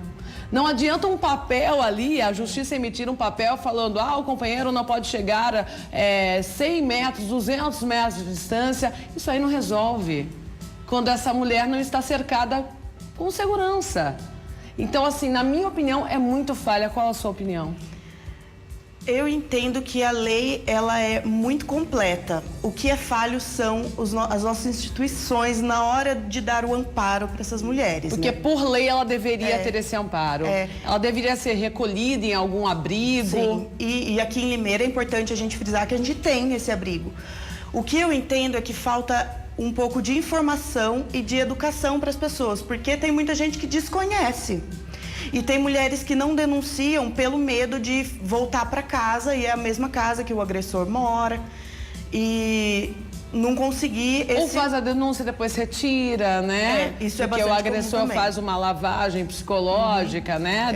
Não adianta um papel ali, a justiça emitir um papel falando, o companheiro não pode chegar a 100 metros, 200 metros de distância. Isso aí não resolve, quando essa mulher não está cercada com segurança. Então, assim, na minha opinião, é muito falha. Qual a sua opinião? Eu entendo que a lei, ela é muito completa. O que é falho são as nossas instituições na hora de dar o amparo para essas mulheres. Porque, né, por lei, ela deveria ter esse amparo. Ela deveria ser recolhida em algum abrigo. Sim, e aqui em Limeira é importante a gente frisar que a gente tem esse abrigo. O que eu entendo é que falta um pouco de informação e de educação para as pessoas, porque tem muita gente que desconhece. E tem mulheres que não denunciam pelo medo de voltar para casa, e é a mesma casa que o agressor mora. E não conseguir esse... Ou faz a denúncia e depois retira, né? Isso é porque bastante o agressor comum também. faz uma lavagem psicológica, né?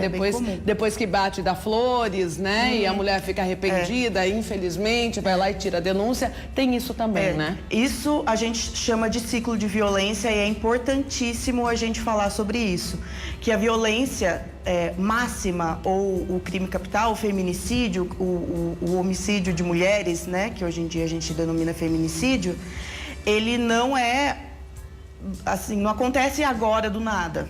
Depois que bate, dá flores, né? E a mulher fica arrependida, infelizmente, vai lá e tira a denúncia. Tem isso também, né? Isso a gente chama de ciclo de violência e é importantíssimo a gente falar sobre isso. Que a violência máxima ou o crime capital, o feminicídio, o homicídio de mulheres, né? Que hoje em dia a gente denomina feminicídio, ele não é, assim, não acontece agora do nada.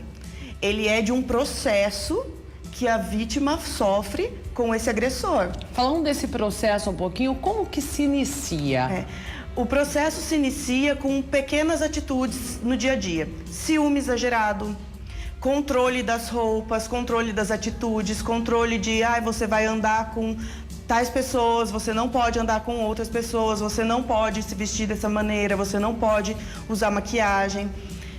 Ele é de um processo que a vítima sofre com esse agressor. Falando desse processo um pouquinho, como que se inicia? O processo se inicia com pequenas atitudes no dia a dia. Ciúme exagerado, controle das roupas, controle das atitudes, controle de, você vai andar com tais pessoas, você não pode andar com outras pessoas, você não pode se vestir dessa maneira, você não pode usar maquiagem.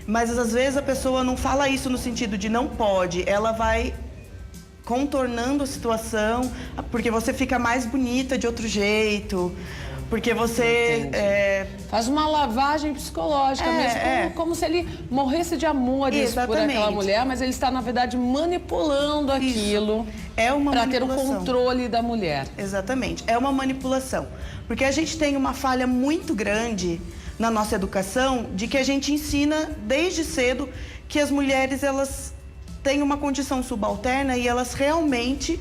Mas às vezes a pessoa não fala isso no sentido de não pode, ela vai contornando a situação, porque você fica mais bonita de outro jeito, porque você... Faz uma lavagem psicológica mesmo, como se ele morresse de amores por aquela mulher, mas ele está, na verdade, manipulando aquilo para ter o controle da mulher. Exatamente, é uma manipulação. Porque a gente tem uma falha muito grande na nossa educação de que a gente ensina desde cedo que as mulheres, elas têm uma condição subalterna e elas realmente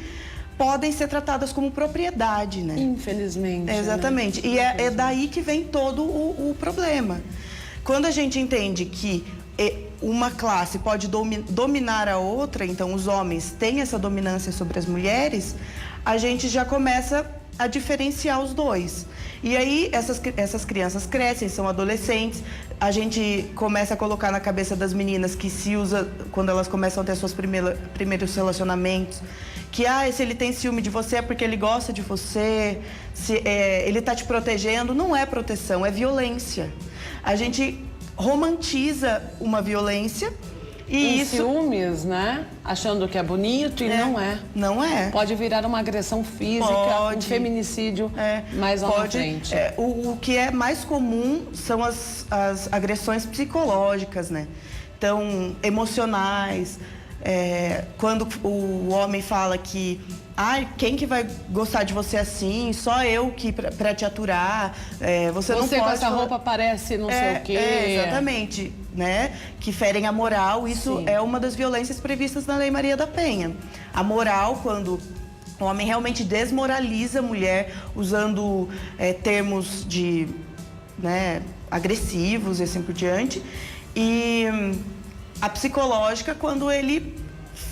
podem ser tratadas como propriedade, né? Infelizmente. Exatamente. Né? E é daí que vem todo o problema. Quando a gente entende que uma classe pode dominar a outra, então os homens têm essa dominância sobre as mulheres, a gente já começa a diferenciar os dois. E aí essas crianças crescem, são adolescentes, a gente começa a colocar na cabeça das meninas que se usa, quando elas começam a ter seus primeiros relacionamentos, que se ele tem ciúme de você é porque ele gosta de você, ele está te protegendo. Não é proteção, é violência. A gente romantiza uma violência e isso... ciúmes, né? Achando que é bonito e não é. Não é. Pode virar uma agressão física, um feminicídio mais lá na frente. O que é mais comum são as agressões psicológicas, né? Então, emocionais. Quando o homem fala que quem que vai gostar de você assim? Só eu que pra te aturar. Você não pode com essa roupa parece não sei o quê. Exatamente, né? Que ferem a moral. Isso é uma das violências previstas na Lei Maria da Penha. A moral, quando o homem realmente desmoraliza a mulher usando termos de, agressivos e assim por diante. E a psicológica, quando ele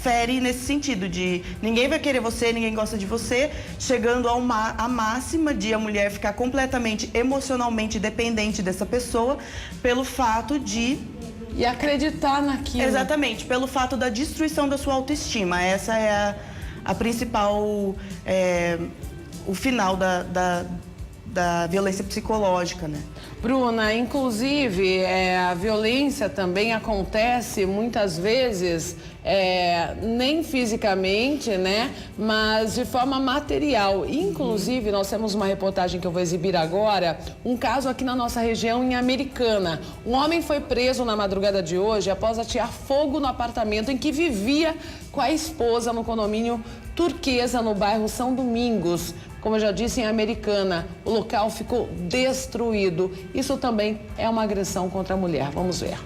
fere nesse sentido de ninguém vai querer você, ninguém gosta de você, chegando à máxima de a mulher ficar completamente emocionalmente dependente dessa pessoa pelo fato de... E acreditar naquilo. Exatamente, pelo fato da destruição da sua autoestima. Essa é a principal... o final da violência psicológica, né? Bruna, inclusive, a violência também acontece muitas vezes, nem fisicamente, né? Mas de forma material. Inclusive, nós temos uma reportagem que eu vou exibir agora, um caso aqui na nossa região, em Americana. Um homem foi preso na madrugada de hoje após atear fogo no apartamento em que vivia com a esposa no condomínio Turquesa, no bairro São Domingos. Como eu já disse, em Americana, o local ficou destruído. Isso também é uma agressão contra a mulher. Vamos ver.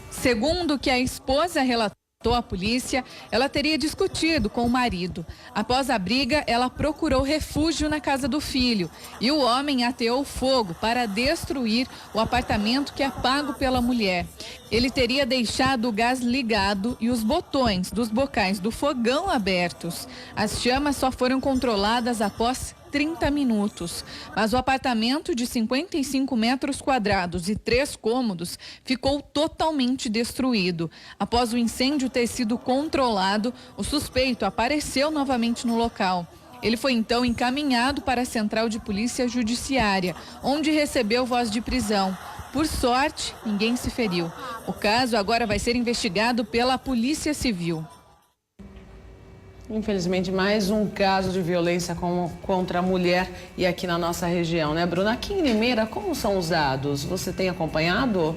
Segundo o que a esposa relatou à polícia, ela teria discutido com o marido. Após a briga, ela procurou refúgio na casa do filho e o homem ateou fogo para destruir o apartamento que é pago pela mulher. Ele teria deixado o gás ligado e os botões dos bocais do fogão abertos. As chamas só foram controladas após 30 minutos, mas o apartamento de 55 metros quadrados e 3 cômodos ficou totalmente destruído. Após o incêndio ter sido controlado, o suspeito apareceu novamente no local. Ele foi então encaminhado para a Central de Polícia Judiciária, onde recebeu voz de prisão. Por sorte, ninguém se feriu. O caso agora vai ser investigado pela Polícia Civil. Infelizmente, mais um caso de violência contra a mulher e aqui na nossa região, né, Bruna? Aqui em Limeira, como são os dados? Você tem acompanhado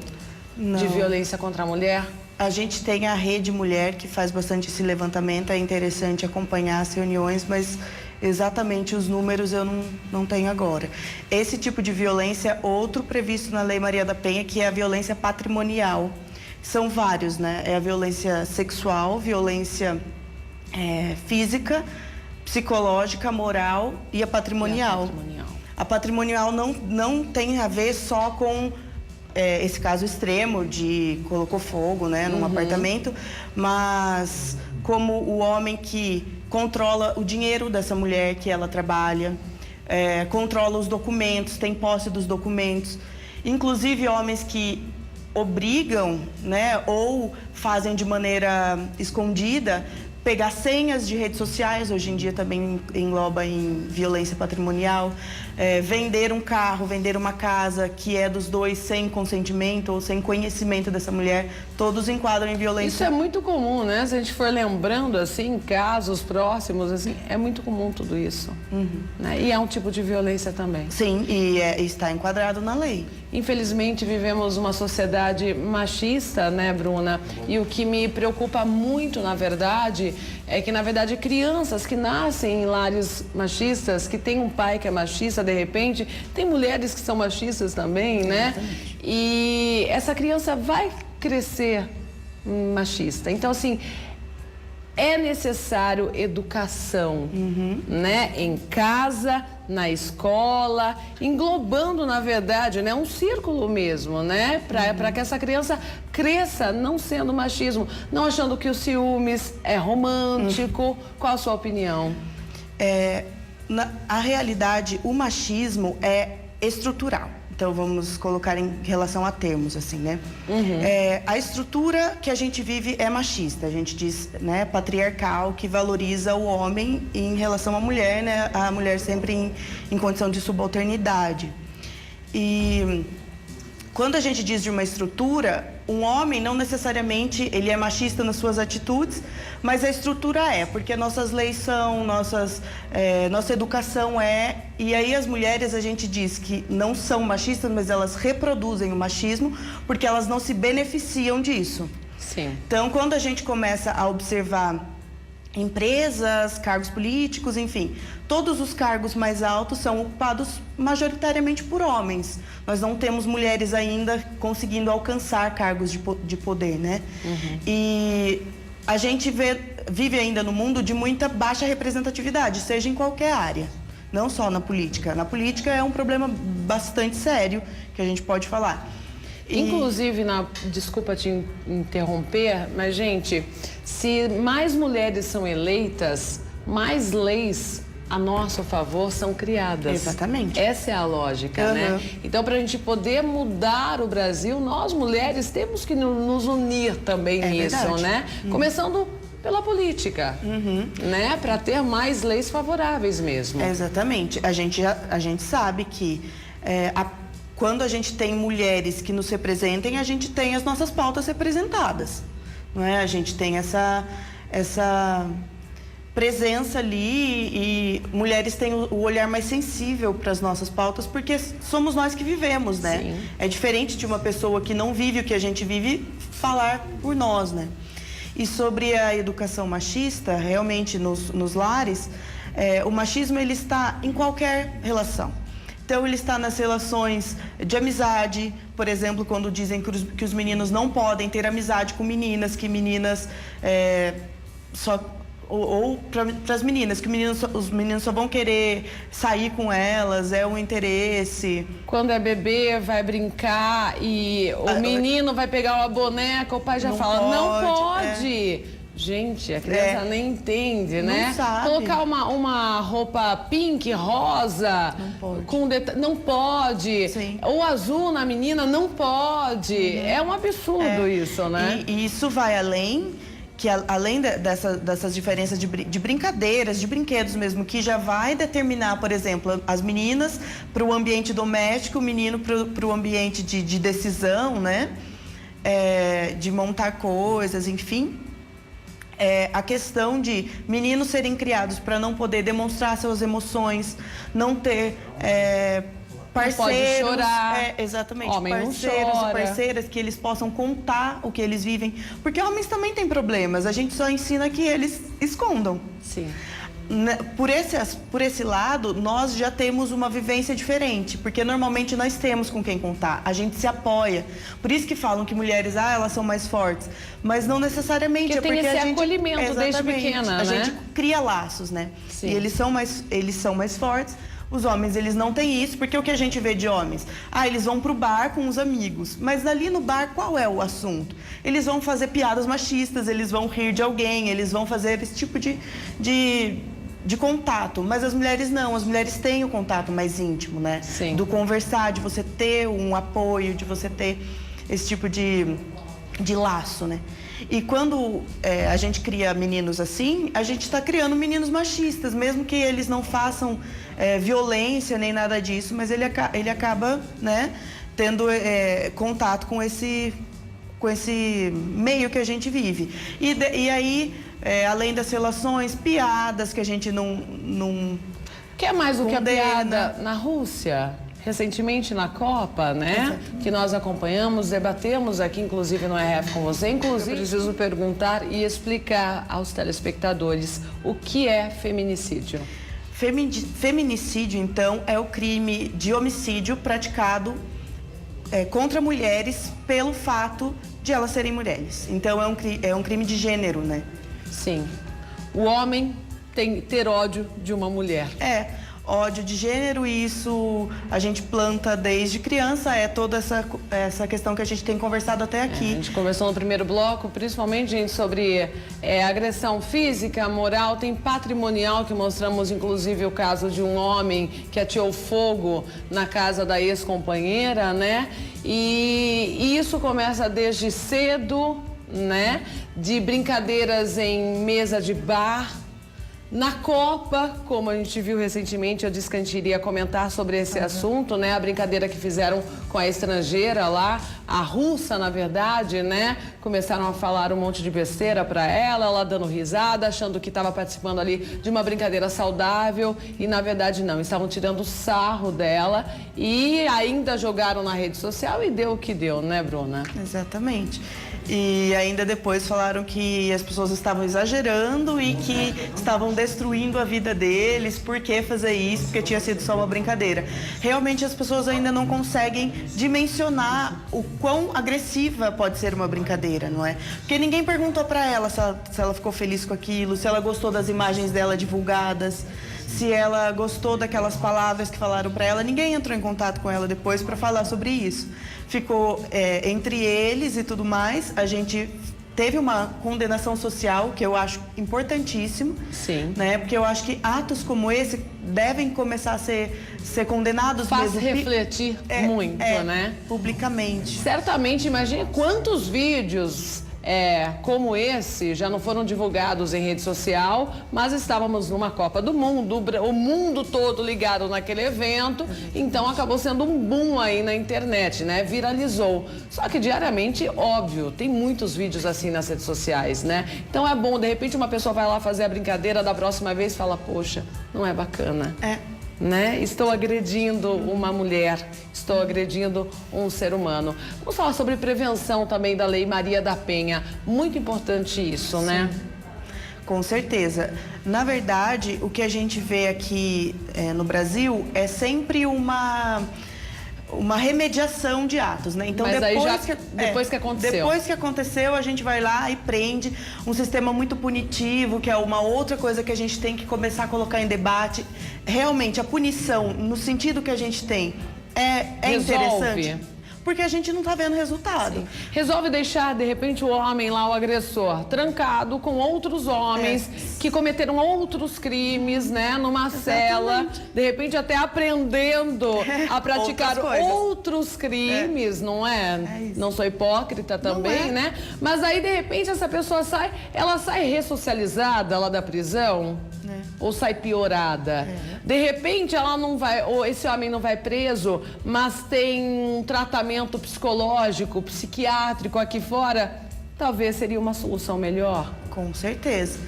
de violência contra a mulher? A gente tem a Rede Mulher, que faz bastante esse levantamento. É interessante acompanhar as reuniões, mas exatamente os números eu não tenho agora. Esse tipo de violência, outro previsto na Lei Maria da Penha, que é a violência patrimonial. São vários, né? É a violência sexual, violência física, psicológica, moral e a patrimonial. A patrimonial não tem a ver só com esse caso extremo de colocou fogo, né, num apartamento, mas como o homem que controla o dinheiro dessa mulher que ela trabalha, controla os documentos, tem posse dos documentos, inclusive homens que obrigam, né, ou fazem de maneira escondida pegar senhas de redes sociais, hoje em dia também engloba em violência patrimonial, vender um carro, vender uma casa que é dos dois sem consentimento ou sem conhecimento dessa mulher, todos enquadram em violência. Isso é muito comum, né? Se a gente for lembrando, assim, casos próximos, assim, é muito comum tudo isso. Né? E é um tipo de violência também. Sim, e está enquadrado na lei. Infelizmente, vivemos uma sociedade machista, né, Bruna? E o que me preocupa muito, na verdade, é que, na verdade, crianças que nascem em lares machistas, que têm um pai que é machista, de repente, tem mulheres que são machistas também, né? E essa criança vai crescer machista. Então, assim, é necessário educação, né? Em casa, na escola, englobando, na verdade, né? Um círculo mesmo, né? Para que essa criança cresça não sendo machismo, não achando que o ciúmes é romântico. Qual a sua opinião? A realidade, o machismo é estrutural. Então, vamos colocar em relação a termos, assim, né? A estrutura que a gente vive é machista. A gente diz, né, patriarcal, que valoriza o homem em relação à mulher, né? A mulher sempre em condição de subalternidade. E quando a gente diz de uma estrutura, um homem não necessariamente ele é machista nas suas atitudes, mas a estrutura porque nossas leis são, nossa educação e aí as mulheres a gente diz que não são machistas, mas elas reproduzem o machismo porque elas não se beneficiam disso. Sim. Então, quando a gente começa a observar empresas, cargos políticos, enfim, todos os cargos mais altos são ocupados majoritariamente por homens. Nós não temos mulheres ainda conseguindo alcançar cargos de poder, né? E a gente vive ainda no mundo de muita baixa representatividade, seja em qualquer área, não só na política. Na política é um problema bastante sério que a gente pode falar. Inclusive, desculpa te interromper, mas, gente, se mais mulheres são eleitas, mais leis a nosso favor são criadas. Exatamente. Essa é a lógica, né? Então, para a gente poder mudar o Brasil, nós mulheres temos que nos unir também nisso, verdade, né? Começando pela política, né? Para ter mais leis favoráveis mesmo. Exatamente. A gente sabe que quando a gente tem mulheres que nos representem, a gente tem as nossas pautas representadas, não é? A gente tem essa presença ali e mulheres têm o olhar mais sensível para as nossas pautas porque somos nós que vivemos, né? Sim. É diferente de uma pessoa que não vive o que a gente vive falar por nós, né? E sobre a educação machista, realmente nos lares, o machismo ele está em qualquer relação. Então, ele está nas relações de amizade, por exemplo, quando dizem que os meninos não podem ter amizade com meninas, que meninas ou para as meninas, que os meninos só vão querer sair com elas, é um interesse. Quando é bebê, vai brincar e o menino vai pegar uma boneca, o pai já fala, não pode. Gente, a criança nem entende, né? Não sabe. Colocar uma roupa pink, rosa, não pode. Sim. Ou azul na menina, não pode. É um absurdo isso, né? E isso vai além dessas diferenças de brincadeiras, de brinquedos mesmo, que já vai determinar, por exemplo, as meninas para o ambiente doméstico, o menino para o ambiente de decisão, né? De montar coisas, enfim. a questão de meninos serem criados para não poder demonstrar suas emoções, não ter parceiros, não pode chorar. Exatamente, Homem parceiros não e chora. parceiras que eles possam contar o que eles vivem, porque homens também têm problemas, a gente só ensina que eles escondam. Sim. Por esse lado, nós já temos uma vivência diferente, porque normalmente nós temos com quem contar, a gente se apoia. Por isso que falam que mulheres, elas são mais fortes, mas não necessariamente. Porque tem esse acolhimento desde pequena, a né? gente cria laços, né? Sim. E eles são mais fortes. Os homens, eles não têm isso, porque o que a gente vê de homens? Eles vão pro bar com os amigos, mas ali no bar, qual é o assunto? Eles vão fazer piadas machistas, eles vão rir de alguém, eles vão fazer esse tipo de contato, mas as mulheres não, as mulheres têm o contato mais íntimo, né? Sim. Do conversar, de você ter um apoio, de você ter esse tipo de laço, né? E quando a gente cria meninos assim, a gente está criando meninos machistas, mesmo que eles não façam violência nem nada disso, mas ele acaba, né, tendo contato com esse meio que a gente vive. E aí, além das relações, piadas que a gente não Que é mais do que a condena. piada na Rússia. Recentemente na Copa, né? Que nós acompanhamos, debatemos aqui, inclusive no RF com você. Inclusive, eu preciso perguntar e explicar aos telespectadores o que é feminicídio. Feminicídio, então, é o crime de homicídio praticado contra mulheres pelo fato de elas serem mulheres. Então, é um crime de gênero, né? Sim. O homem tem ter ódio de uma mulher. Ódio de gênero, e isso a gente planta desde criança, toda essa questão que a gente tem conversado até aqui. A gente conversou no primeiro bloco, principalmente, gente, sobre agressão física, moral, tem patrimonial, que mostramos inclusive o caso de um homem que ateou fogo na casa da ex-companheira, né? E isso começa desde cedo, né? De brincadeiras em mesa de bar. Na Copa, como a gente viu recentemente, eu disse que a gente iria comentar sobre esse assunto, né? A brincadeira que fizeram com a estrangeira lá, a russa, na verdade, né? Começaram a falar um monte de besteira pra ela dando risada, achando que estava participando ali de uma brincadeira saudável e, na verdade, não. Estavam tirando sarro dela e ainda jogaram na rede social e deu o que deu, né, Bruna? Exatamente. E ainda depois falaram que as pessoas estavam exagerando e que estavam destruindo a vida deles. Por que fazer isso? Porque tinha sido só uma brincadeira. Realmente as pessoas ainda não conseguem dimensionar o quão agressiva pode ser uma brincadeira, não é? Porque ninguém perguntou pra ela se ela ficou feliz com aquilo, se ela gostou das imagens dela divulgadas, se ela gostou daquelas palavras que falaram pra ela. Ninguém entrou em contato com ela depois pra falar sobre isso. Ficou entre eles e tudo mais. A gente teve uma condenação social, que eu acho importantíssimo. Sim. Né? Porque eu acho que atos como esse devem começar a ser condenados Faz mesmo. refletir muito, né? Publicamente. Certamente, imagine quantos vídeos como esse já não foram divulgados em rede social, mas estávamos numa Copa do Mundo, o mundo todo ligado naquele evento, então acabou sendo um boom aí na internet, né? Viralizou. Só que diariamente, óbvio, tem muitos vídeos assim nas redes sociais, né? Então é bom, de repente uma pessoa vai lá fazer a brincadeira, da próxima vez fala, poxa, não é bacana. Né? Estou agredindo uma mulher, estou agredindo um ser humano. Vamos falar sobre prevenção também da Lei Maria da Penha. Muito importante isso, né? Com certeza. Na verdade, o que a gente vê aqui no Brasil é sempre uma remediação de atos, né? Então, mas depois que aconteceu. Depois que aconteceu, a gente vai lá e prende um sistema muito punitivo, que é uma outra coisa que a gente tem que começar a colocar em debate. Realmente, a punição, no sentido que a gente tem, é interessante. Porque a gente não está vendo resultado. Sim. Resolve deixar, de repente, o homem lá, o agressor, trancado com outros homens que cometeram outros crimes, né? Numa cela, de repente até aprendendo a praticar outros crimes, não é? Não sou hipócrita também, né? Mas aí, de repente, essa pessoa ela sai ressocializada lá da prisão? Ou sai piorada? De repente, ela não vai, ou esse homem não vai preso, mas tem um tratamento psicológico, psiquiátrico aqui fora. talvez seria uma solução melhor? Com certeza.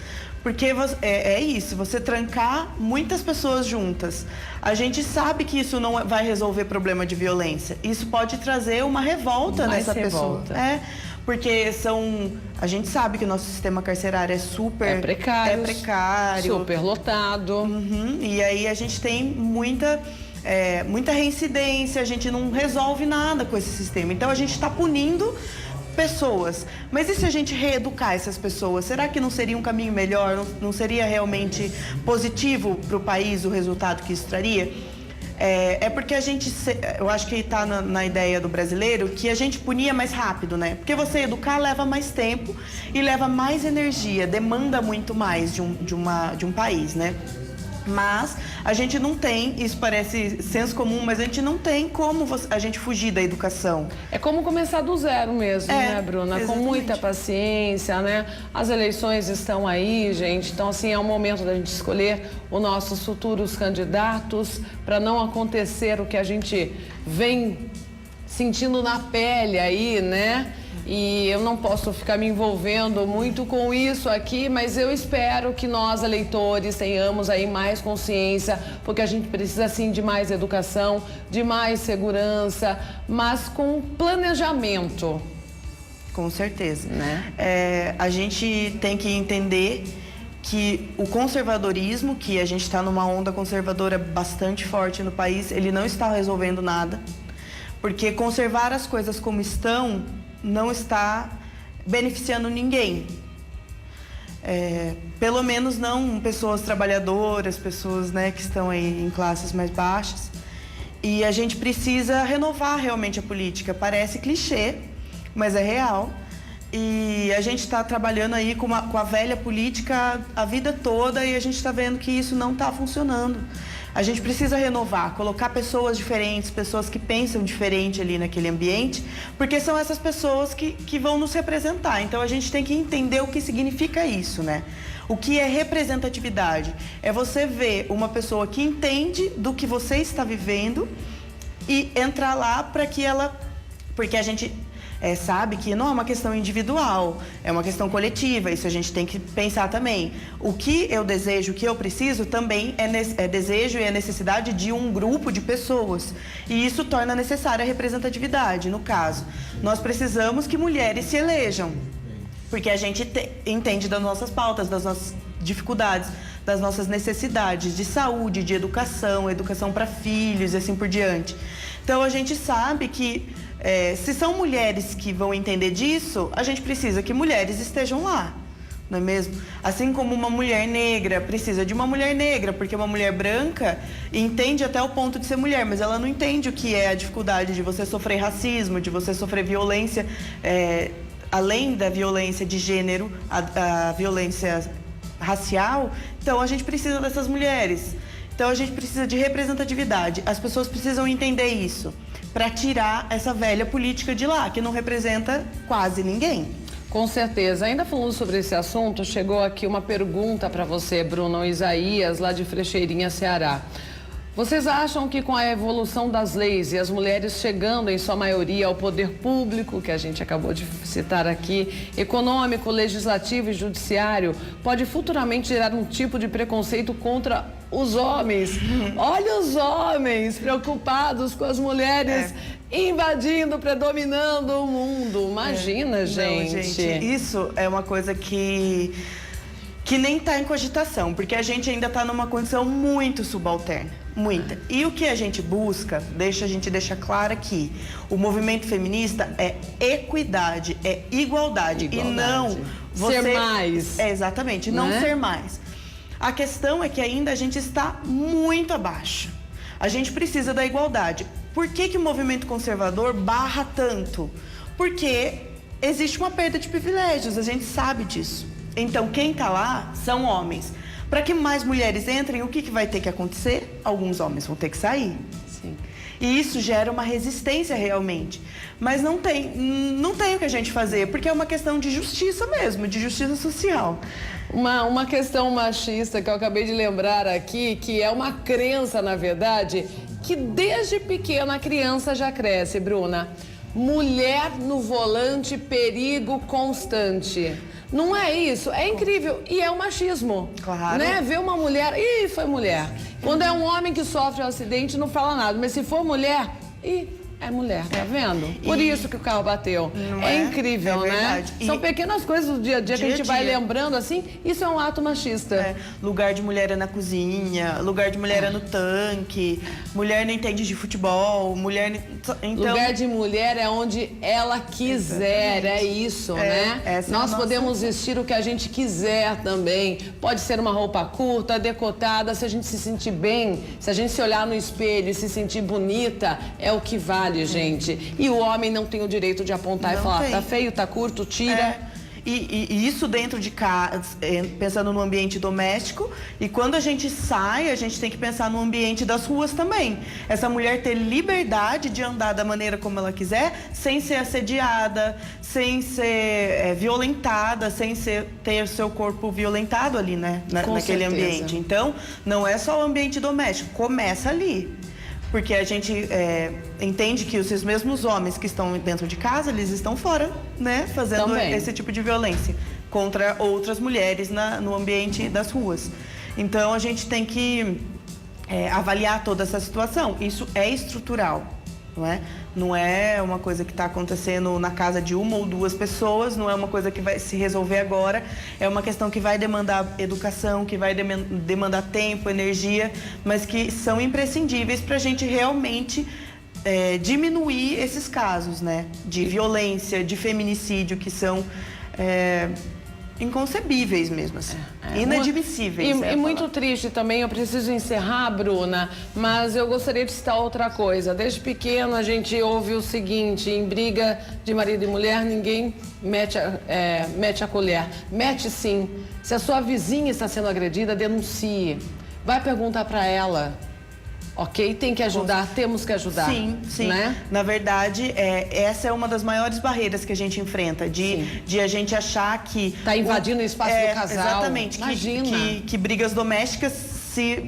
Porque é isso, você trancar muitas pessoas juntas. A gente sabe que isso não vai resolver problema de violência. Isso pode trazer uma revolta nessa pessoa. Porque a gente sabe que o nosso sistema carcerário é super... precário. Super lotado. E aí a gente tem muita reincidência, a gente não resolve nada com esse sistema. Então a gente está punindo pessoas. Mas e se a gente reeducar essas pessoas? Será que não seria um caminho melhor? Não seria realmente positivo para o país o resultado que isso traria? Porque eu acho que está na ideia do brasileiro que a gente punia mais rápido, né? Porque você educar leva mais tempo e leva mais energia, demanda muito mais de um país, né? Mas a gente não tem, isso parece senso comum, mas a gente não tem como a gente fugir da educação. É como começar do zero mesmo, né, Bruna? Exatamente. Com muita paciência, né? As eleições estão aí, gente. Então, assim, é o momento da gente escolher os nossos futuros candidatos para não acontecer o que a gente vem sentindo na pele aí, né? E eu não posso ficar me envolvendo muito com isso aqui, mas eu espero que nós, eleitores, tenhamos aí mais consciência, porque a gente precisa, sim, de mais educação, de mais segurança, mas com planejamento. Com certeza. Né? A gente tem que entender que o conservadorismo, que a gente está numa onda conservadora bastante forte no país, ele não está resolvendo nada, porque conservar as coisas como estão não está beneficiando ninguém. Pelo menos não pessoas trabalhadoras, pessoas, né, que estão aí em classes mais baixas. E a gente precisa renovar realmente a política. Parece clichê, mas é real. E a gente está trabalhando aí com a velha política a vida toda e a gente está vendo que isso não está funcionando. A gente precisa renovar, colocar pessoas diferentes, pessoas que pensam diferente ali naquele ambiente, porque são essas pessoas que vão nos representar. Então a gente tem que entender o que significa isso, né? O que é representatividade? É você ver uma pessoa que entende do que você está vivendo e entrar lá para que ela... Porque a gente... sabe que não é uma questão individual, é uma questão coletiva, isso a gente tem que pensar também. O que eu desejo, o que eu preciso, também é desejo e é necessidade de um grupo de pessoas. E isso torna necessária a representatividade. No caso, nós precisamos que mulheres se elejam, porque a gente entende das nossas pautas, das nossas dificuldades, das nossas necessidades de saúde, de educação para filhos e assim por diante. Então a gente sabe que se são mulheres que vão entender disso, a gente precisa que mulheres estejam lá, não é mesmo? Assim como uma mulher negra precisa de uma mulher negra, porque uma mulher branca entende até o ponto de ser mulher, mas ela não entende o que é a dificuldade de você sofrer racismo, de você sofrer violência, além da violência de gênero, a violência racial. Então a gente precisa dessas mulheres. Então a gente precisa de representatividade. As pessoas precisam entender isso, para tirar essa velha política de lá, que não representa quase ninguém. Com certeza. Ainda falando sobre esse assunto, chegou aqui uma pergunta para você, Bruno Isaías, lá de Frecheirinha, Ceará. Vocês acham que com a evolução das leis e as mulheres chegando em sua maioria ao poder público, que a gente acabou de citar aqui, econômico, legislativo e judiciário, pode futuramente gerar um tipo de preconceito contra os homens? Olha os homens preocupados com as mulheres invadindo, predominando o mundo. Imagina, gente. Não, gente, isso é uma coisa que nem está em cogitação, porque a gente ainda está numa condição muito subalterna. Muita. E o que a gente busca, a gente deixa claro aqui, o movimento feminista é equidade, é igualdade. E não você... ser mais. Exatamente, não ser mais. A questão é que ainda a gente está muito abaixo. A gente precisa da igualdade. Por que o movimento conservador barra tanto? Porque existe uma perda de privilégios, a gente sabe disso. Então, quem está lá são homens. Para que mais mulheres entrem, o que vai ter que acontecer? Alguns homens vão ter que sair. Sim. E isso gera uma resistência realmente. Mas não tem o que a gente fazer, porque é uma questão de justiça mesmo, de justiça social. Uma questão machista que eu acabei de lembrar aqui, que é uma crença, na verdade, que desde pequena a criança já cresce, Bruna. mulher no volante, perigo constante. Não é isso? É incrível. E é o machismo. Claro. Né? Ver uma mulher... Ih, foi mulher. Quando é um homem que sofre um acidente, não fala nada. Mas se for mulher... Ih, é mulher, tá vendo? Por isso que o carro bateu. É incrível, né? São pequenas coisas do dia a dia que a gente vai lembrando assim. Isso é um ato machista. Lugar de mulher é na cozinha, lugar de mulher é no tanque, mulher não entende de futebol, mulher... Então... Lugar de mulher é onde ela quiser, é isso, né? Nós podemos vestir o que a gente quiser também. Pode ser uma roupa curta, decotada, se a gente se sentir bem, se a gente se olhar no espelho e se sentir bonita, é o que vale, gente. E o homem não tem o direito de apontar e falar, tá feio, tá curto, tira. E isso dentro de casa, pensando no ambiente doméstico. E quando a gente sai, a gente tem que pensar no ambiente das ruas também. Essa mulher ter liberdade de andar da maneira como ela quiser, sem ser assediada, sem ser violentada, sem ter seu corpo violentado ali, né? Naquele ambiente. Então, não é só o ambiente doméstico, começa ali. Porque a gente entende que esses mesmos homens que estão dentro de casa, eles estão fora, né? Fazendo também esse tipo de violência contra outras mulheres no ambiente das ruas. Então, a gente tem que avaliar toda essa situação. Isso é estrutural, não é? Não é uma coisa que está acontecendo na casa de uma ou duas pessoas, não é uma coisa que vai se resolver agora, é uma questão que vai demandar educação, que vai demandar tempo, energia, mas que são imprescindíveis para a gente realmente diminuir esses casos, né? De violência, de feminicídio, que são inconcebíveis mesmo, assim. Inadmissíveis. E muito triste também, eu preciso encerrar, Bruna, mas eu gostaria de citar outra coisa. Desde pequeno a gente ouve o seguinte, em briga de marido e mulher, ninguém mete a colher. Mete sim. Se a sua vizinha está sendo agredida, denuncie. Vai perguntar para ela. Ok? Tem que ajudar, temos que ajudar. Sim, sim. Né? Na verdade, essa é uma das maiores barreiras que a gente enfrenta, de a gente achar que... Tá invadindo o espaço do casal. Exatamente. Imagina. Que brigas domésticas se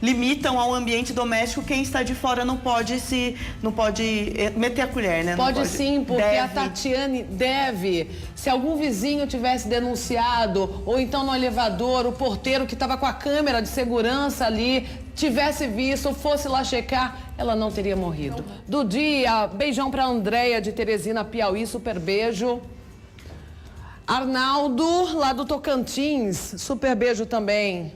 limitam ao ambiente doméstico, quem está de fora não pode meter a colher, né? Pode sim, porque a Tatiane deve. Se algum vizinho tivesse denunciado, ou então no elevador, o porteiro que estava com a câmera de segurança ali, tivesse visto, fosse lá checar, ela não teria morrido. Do dia, beijão pra Andréia de Teresina, Piauí, super beijo. Arnaldo, lá do Tocantins, super beijo também.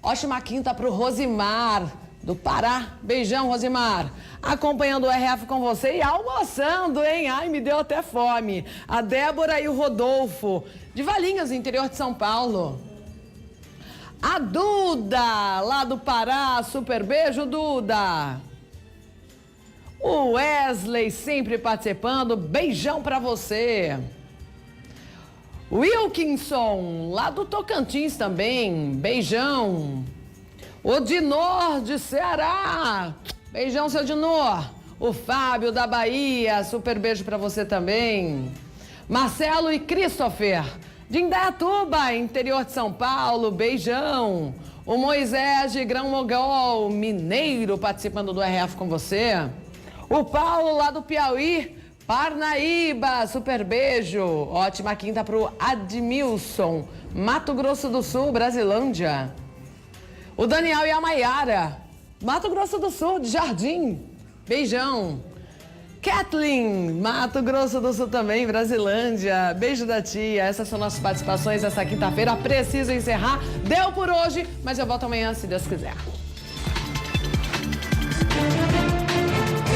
Ótima quinta pro Rosimar, do Pará. Beijão, Rosimar. Acompanhando o RF com você e almoçando, hein? Ai, me deu até fome. A Débora e o Rodolfo, de Valinhos, interior de São Paulo. A Duda, lá do Pará, super beijo, Duda. O Wesley sempre participando, beijão pra você. Wilkinson, lá do Tocantins também, beijão. O Dinor de Ceará, beijão, seu Dinor. O Fábio da Bahia, super beijo pra você também. Marcelo e Christopher, de Indaiatuba, interior de São Paulo, beijão. O Moisés de Grão Mogol, mineiro, participando do RF com você. O Paulo, lá do Piauí, Parnaíba, super beijo. Ótima quinta pro Admilson, Mato Grosso do Sul, Brasilândia. O Daniel e a Maiara, Mato Grosso do Sul, de Jardim, beijão. Kathleen, Mato Grosso do Sul também, Brasilândia. Beijo da tia. Essas são nossas participações essa quinta-feira. Preciso encerrar. Deu por hoje, mas eu volto amanhã, se Deus quiser.